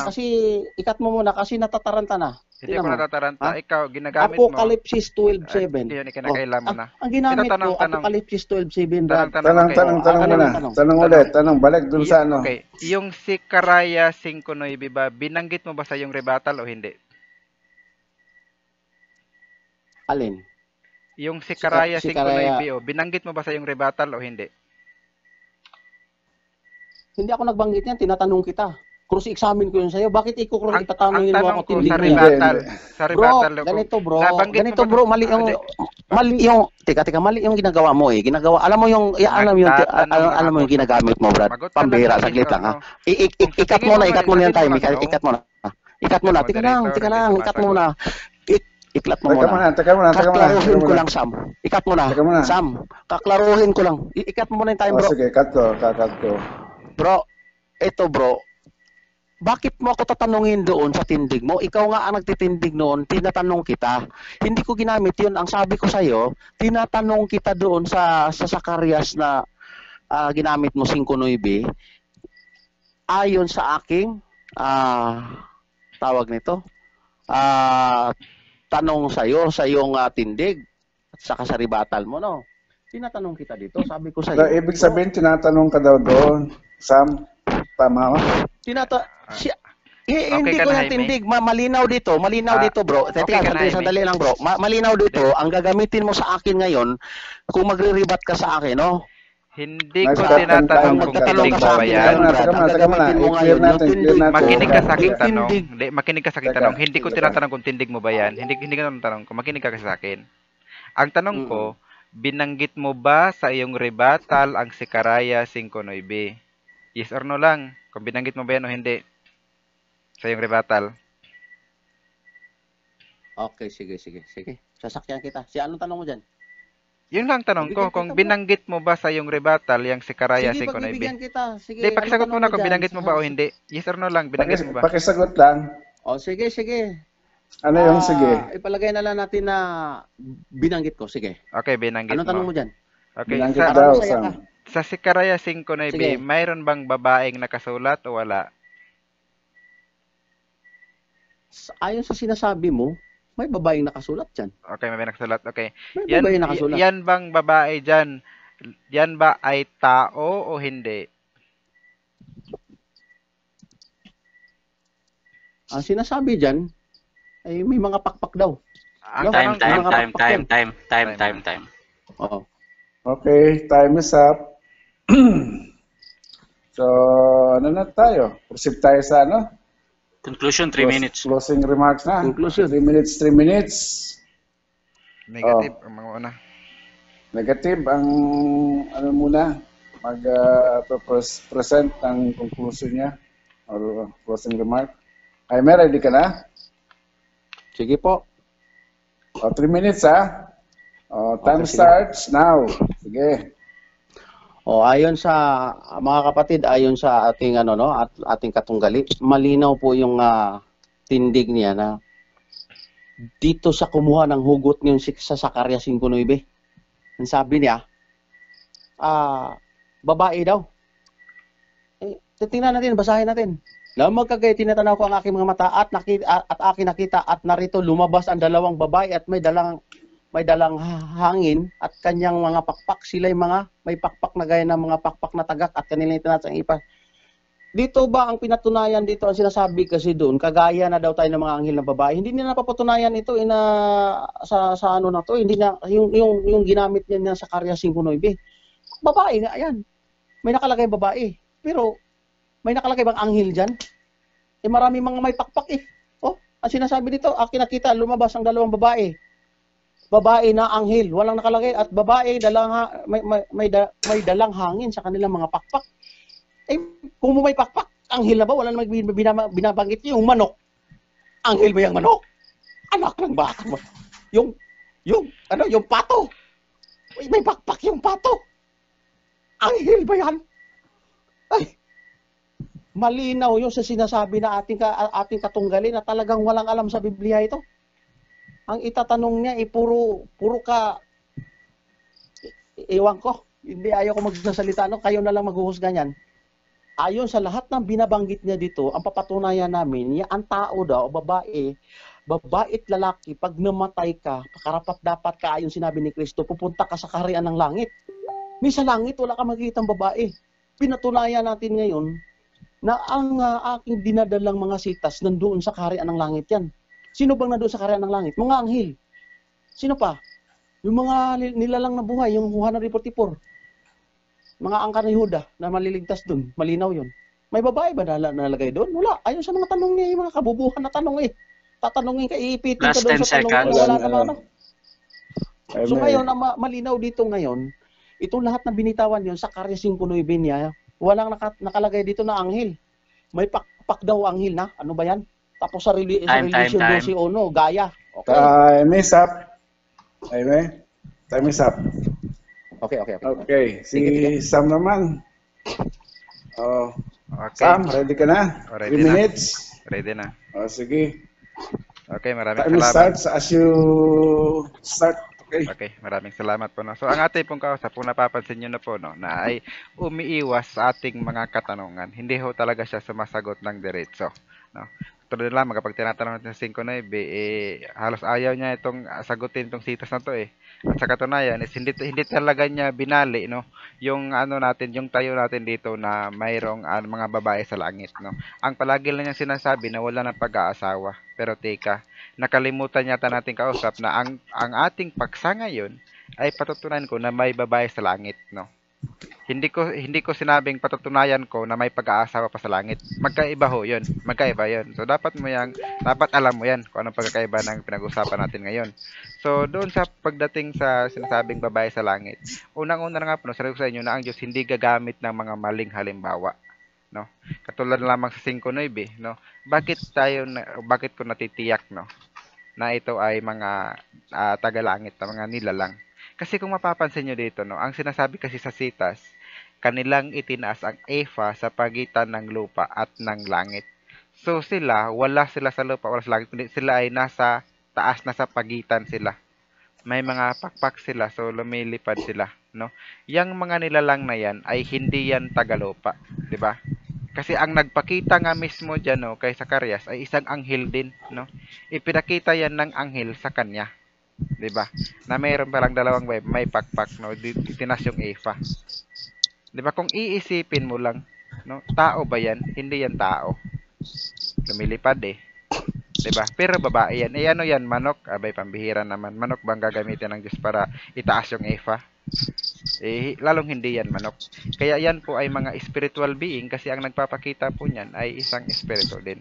Ikat mo muna kasi natataranta na. Hindi ko Tingnan mo. natataranta. Ha? Ikaw, ginagamit mo. Apocalypse 12:7. Yun, kinakailan mo na. Ang ginamit Ito, tanong. ko, Apocalypse 12:7, Brad. Tanong muna. Tanong ulit. Tanong, balik dun sa ano. Okay. Yung si Karaya 5:9 ba, binanggit mo ba sa yung rebuttal o hindi? Alin? Yung si Karaya si 5:9 binanggit mo ba sa yung rebuttal o hindi? Hindi ako nagbanggit yan, tinatanong kita. Cross-examine ko yun sa'yo. Bakit Ang tatanungin mo tanong ako? ko Hindi sa ko yan. rebuttal, Bro, ganito bro. Nabanggit Ganito mo ba- bro, mali yung teka, mali yung ginagawa mo eh. Alam mo yung alam mo yung ginagamit mo, Brad. Magot ka lang, Pambira, please, saglit lang ha. ano. Ikat mo na yung time. Ikat mo na. Ikat mo na. Teka lang, ikat mo na. Iklat mo muna. Teka muna. Kaklaruhin ko lang, Sam. Ikat mo na. Teka muna. Sam, kaklaruhin ko lang. Ikat mo muna yung time, bro. Sige, cut ko. Bro, ito bro. bakit mo ako tatanungin doon sa tindig mo? Ikaw nga ang nagtitindig noon, tinatanong kita. Hindi ko ginamit yun. Ang sabi ko sa'yo, tinatanong kita doon sa Zacarias na ginamit mo 5:9. Ayon sa aking tawag nito, tanong sa'yo, sa iyong tindig at saka sa ribatal mo, no? Tinatanong kita dito, sabi ko sa'yo. Ibig sabihin, tinatanong ka daw doon, Sam. Tama ba? Hindi ko natindig. Malinaw dito, bro. Teka, sandali lang, bro. Malinaw dito, ang gagamitin mo sa akin ngayon, kung magre-rebat ka sa akin, no? Hindi ko tinatanong kung tindig mo ba yan. Makinig ka sa aking tanong. Hindi, makinig ka sa aking tanong. Hindi ko tinatanong kung tindig mo ba yan. Hindi ko tinatanong kung makinig ka sa akin. Ang tanong ko, binanggit mo ba sa iyong rebatal ang Zacarias 5:9? Yes or no lang. Kung binanggit mo ba yan o hindi. Sa iyong rebatal. Okay, sige. Sasakyan kita. Anong tanong mo dyan? Yun lang tanong ko. Kung binanggit mo ba sa iyong rebatal yung Zacarias 5:9? Sige, pagbibigyan kita. Sige, hindi, pakisagot mo na kung binanggit mo ba o hindi. Yes or no lang. Binanggit mo ba? Pakisagot lang. O, sige. Ano yung sige? Ipalagay na lang natin na binanggit ko. Sige. Okay, binanggit Anong tanong mo dyan? Okay, binanggit daw, Sam. Sa Zacarias 5:9, mayroon bang babaeng nakasulat o wala? Ayon sa sinasabi mo, may babaeng nakasulat dyan. Okay, may nakasulat. Okay. May babaeng nakasulat. Yan bang babae dyan? Yan ba ay tao o hindi? Ang sinasabi dyan, ay may mga pakpak daw. Time. Oo. Okay, time is up. So, ano na tayo? Proceed tayo sa ano? Conclusion, 3 minutes. Closing remarks na. Conclusion. 3 minutes. Negative ang mga una. Negative ang ano muna, present ang conclusion niya or closing remark. Ay, ready ka na? Sige po. 3 minutes ha. Time starts now. Sige. Ayon sa mga kapatid, ayon sa ating ating katunggali, malinaw po yung tindig niya na dito sa kumuha ng hugot ngayon sa Zacarias 5:9. Ang sabi niya, babae daw. Tingnan natin, basahin natin. Lamang kagaya tinatanaw ko ang aking mga mata at aking nakita at narito lumabas ang dalawang babae at may dalang hangin at kanyang mga pakpak. Sila'y may pakpak na gaya ng mga pakpak na tagak at kanilang itinatang ipa. Dito ba ang pinatunayan dito, ang sinasabi kasi doon, kagaya na daw tayo ng mga anghel na babae. Hindi nila napapatunayan ito sa ano na to, hindi na yung ginamit niya sa Zacarias 5:9. Babae nga yan. May nakalagay babae. Pero may nakalagay bang anghel diyan? Marami mga may pakpak ang sinasabi dito, akin nakita lumabas ang dalawang babae. Babae na anghel, walang nakalagay at babae may dalang hangin sa kanilang mga pakpak. Kung may pakpak, anghel na ba? Wala namang binabanggit yung manok. Anghel ba yung manok? Anak ng baka mo. Yung pato. May pakpak yung pato. Anghel ba yan? Ay, malinaw yun sa sinasabi na ating katunggali na talagang walang alam sa Biblia ito. Ang itatanong niya puro ka iwan ko. Hindi, ayaw ko magsasalita, kayo na lang maghuhusga niyan. Ayon sa lahat ng binabanggit niya dito, ang papatunayan namin, ang tao daw, babae at lalaki, pag namatay ka, karapat dapat ka, ayon sinabi ni Kristo, pupunta ka sa kaharian ng langit. May sa langit, wala ka makikitang babae. Pinatunayan natin ngayon na ang aking dinadalang mga sitas nandoon sa kaharian ng langit yan. Sino bang nandoon sa kaharian ng langit? Mga anghel. Sino pa? Yung mga nilalang na buhay, yung 144. Mga angka ni Huda na maliligtas doon. Malinaw yun. May babae ba nalagay doon? Wala. Ayon sa mga tanong niya, yung mga kabubuhan na tanong tatanungin ka, iipitin ka doon sa tanong. Wala naman. So ngayon, malinaw dito ngayon, itong lahat na binitawan yun sa Zacarias 5:9 niya, walang nakalagay dito na anghel. May pakpak daw anghel na. Ano ba yan? Tapos sa religion 12 gaya. Okay. Time is up. Time is up. Okay. Okay, si Sam naman. Okay. Sam, ready ka na? Ready 3 na. minutes. Ready na. O, sige. Okay, maraming Time salamat. starts as you start. Okay. Okay, maraming salamat po. No? So, ang ating pong kausap, kung napapansin nyo na po, no, na ay umiiwas sa ating mga katanungan. Hindi ho talaga siya sumasagot ng diretso. No? Tulad lang, kapag tinatanong natin sa 5-9, halos ayaw niya itong sagutin itong sitas na to eh. At sa katunayan, is hindi talaga niya binali, no? Yung ano natin, yung tayo natin dito na mayroong mga babae sa langit, no? Ang palagi lang niya sinasabi na wala ng pag-aasawa. Pero teka, nakalimutan yata natin kausap na ang ating paksa ngayon ay patutunan ko na may babae sa langit, no? Hindi ko sinabing patutunayan ko na may pag-aasawa pa sa langit. Magkaiba ho 'yun. Magkaiba 'yun. So dapat alam mo 'yan kung anong pagkakaiba ng pinag-usapan natin ngayon. So doon sa pagdating sa sinasabing babae sa langit, unang-una na nga po, sabi ko sa inyo na ang Diyos hindi gagamit ng mga maling halimbawa, no? Katulad lamang sa 5:9, no? Bakit ko natitiyak, no, na ito ay mga taga-langit, na mga nilalang. Kasi kung mapapansin nyo dito, no, ang sinasabi kasi sa sitas, kanilang itinaas ang Efa sa pagitan ng lupa at ng langit. So wala sila sa lupa, wala sa langit, kundi sila ay nasa taas, nasa pagitan sila. May mga pakpak sila, so lumilipad sila, no? Yang mga nilalang na yan ay hindi yan tagalupa, di ba? Kasi ang nagpakita nga mismo dyan, no, kay Zacarias ay isang anghel din, no? Ipinakita yan ng anghel sa kanya, 'di ba? Na mayroon palang dalawang may pakpak, no, tinas yung Efa. 'Di ba? Kung iisipin mo lang, no, tao ba 'yan? Hindi 'yan tao. Lumilipad eh. 'Di ba? Pero babae 'yan. Eh ano 'yan, manok? Abay, pambihira naman. Manok bang gagamitin ng Diyos para itaas yung Efa? Eh, lalong hindi yan manok. Kaya yan po ay mga spiritual being kasi ang nagpapakita po niyan ay isang espiritu din.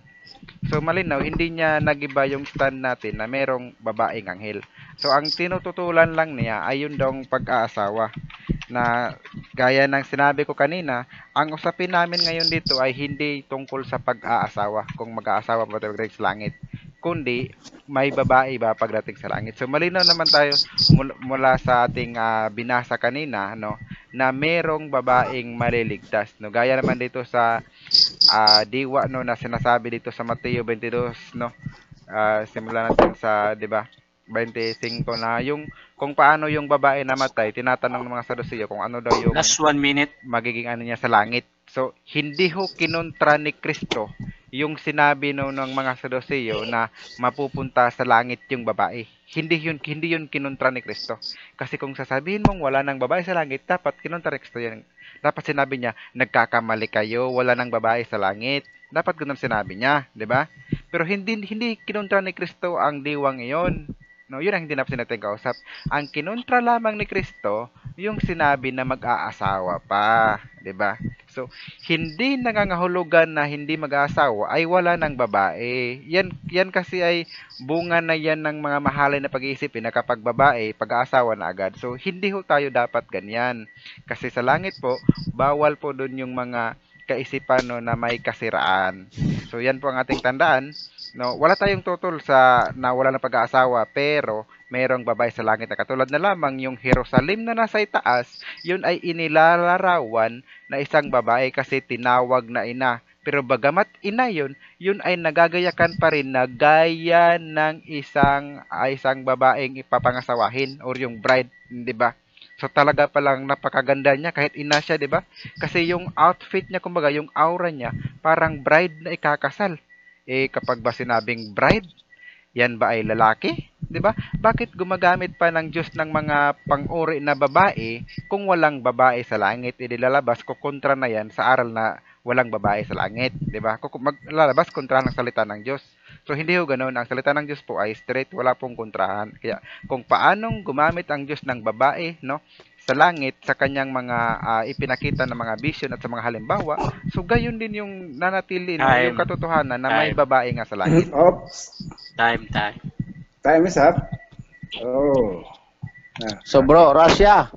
So malinaw, hindi niya nagiba yung stand natin na merong babaeng anghel. So ang tinututulan lang niya ay yun daw pag-aasawa. Na gaya ng sinabi ko kanina, ang usapin namin ngayon dito ay hindi tungkol sa pag-aasawa, kung mag-aasawa ba tayo sa langit, kundi may babae ba pagdating sa langit. So malinaw naman tayo mula sa ating binasa kanina, no, na merong babaeng maliligtas, no, gaya naman dito sa diwa, no, na sinasabi dito sa Mateo 22, no. Simulan natin sa, 'di ba, 25, na yung kung paano yung babae namatay, tinatanong ng mga Saduceo kung ano daw yung Last 1 minute. magiging ano niya sa langit. So hindi ho kinontra ni Kristo yung sinabi ng mga Saduceo na mapupunta sa langit yung babae. Hindi yun kinontra ni Kristo. Kasi kung sasabihin mong wala nang babae sa langit, dapat kinontra ni Kristo yan. Dapat sinabi niya, nagkakamali kayo, wala nang babae sa langit. Dapat ganun sinabi niya, 'di ba? Pero hindi kinontra ni Kristo ang diwang iyon. No, yun ang hindi natin kausap. Ang kinontra lamang ni Kristo, yung sinabi na mag-aasawa pa, 'di ba? So, hindi nangangahulugan na hindi mag-aasawa ay wala ng babae. Yan kasi ay bunga na yan ng mga mahalay na pag-iisip na kapag babae, pag-aasawa na agad. So, hindi ho tayo dapat ganyan. Kasi sa langit po, bawal po doon yung mga kaisipan, no, na may kasiraan. So, yan po ang ating tandaan. No, wala tayong tutol sa na wala ng pag-aasawa, pero mayroong babae sa langit na katulad na lamang yung Jerusalem na nasa itaas, yun ay inilalarawan na isang babae kasi tinawag na ina. Pero bagamat ina yun ay nagagayakan pa rin na gaya ng isang babaeng ipapangasawahin or yung bride, 'di ba? So talaga palang napakaganda niya kahit ina siya, 'di ba? Kasi yung outfit niya, kumbaga yung aura niya, parang bride na ikakasal. Eh kapag ba sinabing bride, yan ba ay lalaki? 'Di ba? Bakit gumagamit pa ng Diyos ng mga pang-uri na babae kung walang babae sa langit? Lalabas ko kontra na yan sa aral na walang babae sa langit, 'di ba? Lalabas kontra ng salita ng Diyos. So hindi ho ganoon, ang salita ng Diyos po ay straight, wala pong kontrahan. Kaya kung paanong gumamit ang Diyos ng babae, no, sa langit sa kanyang mga ipinakita ng mga vision at sa mga halimbawa, so gayon din yung nanatili, no, yung katotohanan na may babae nga sa langit. Oops. Time. Time is up. Oh. So bro, Russia.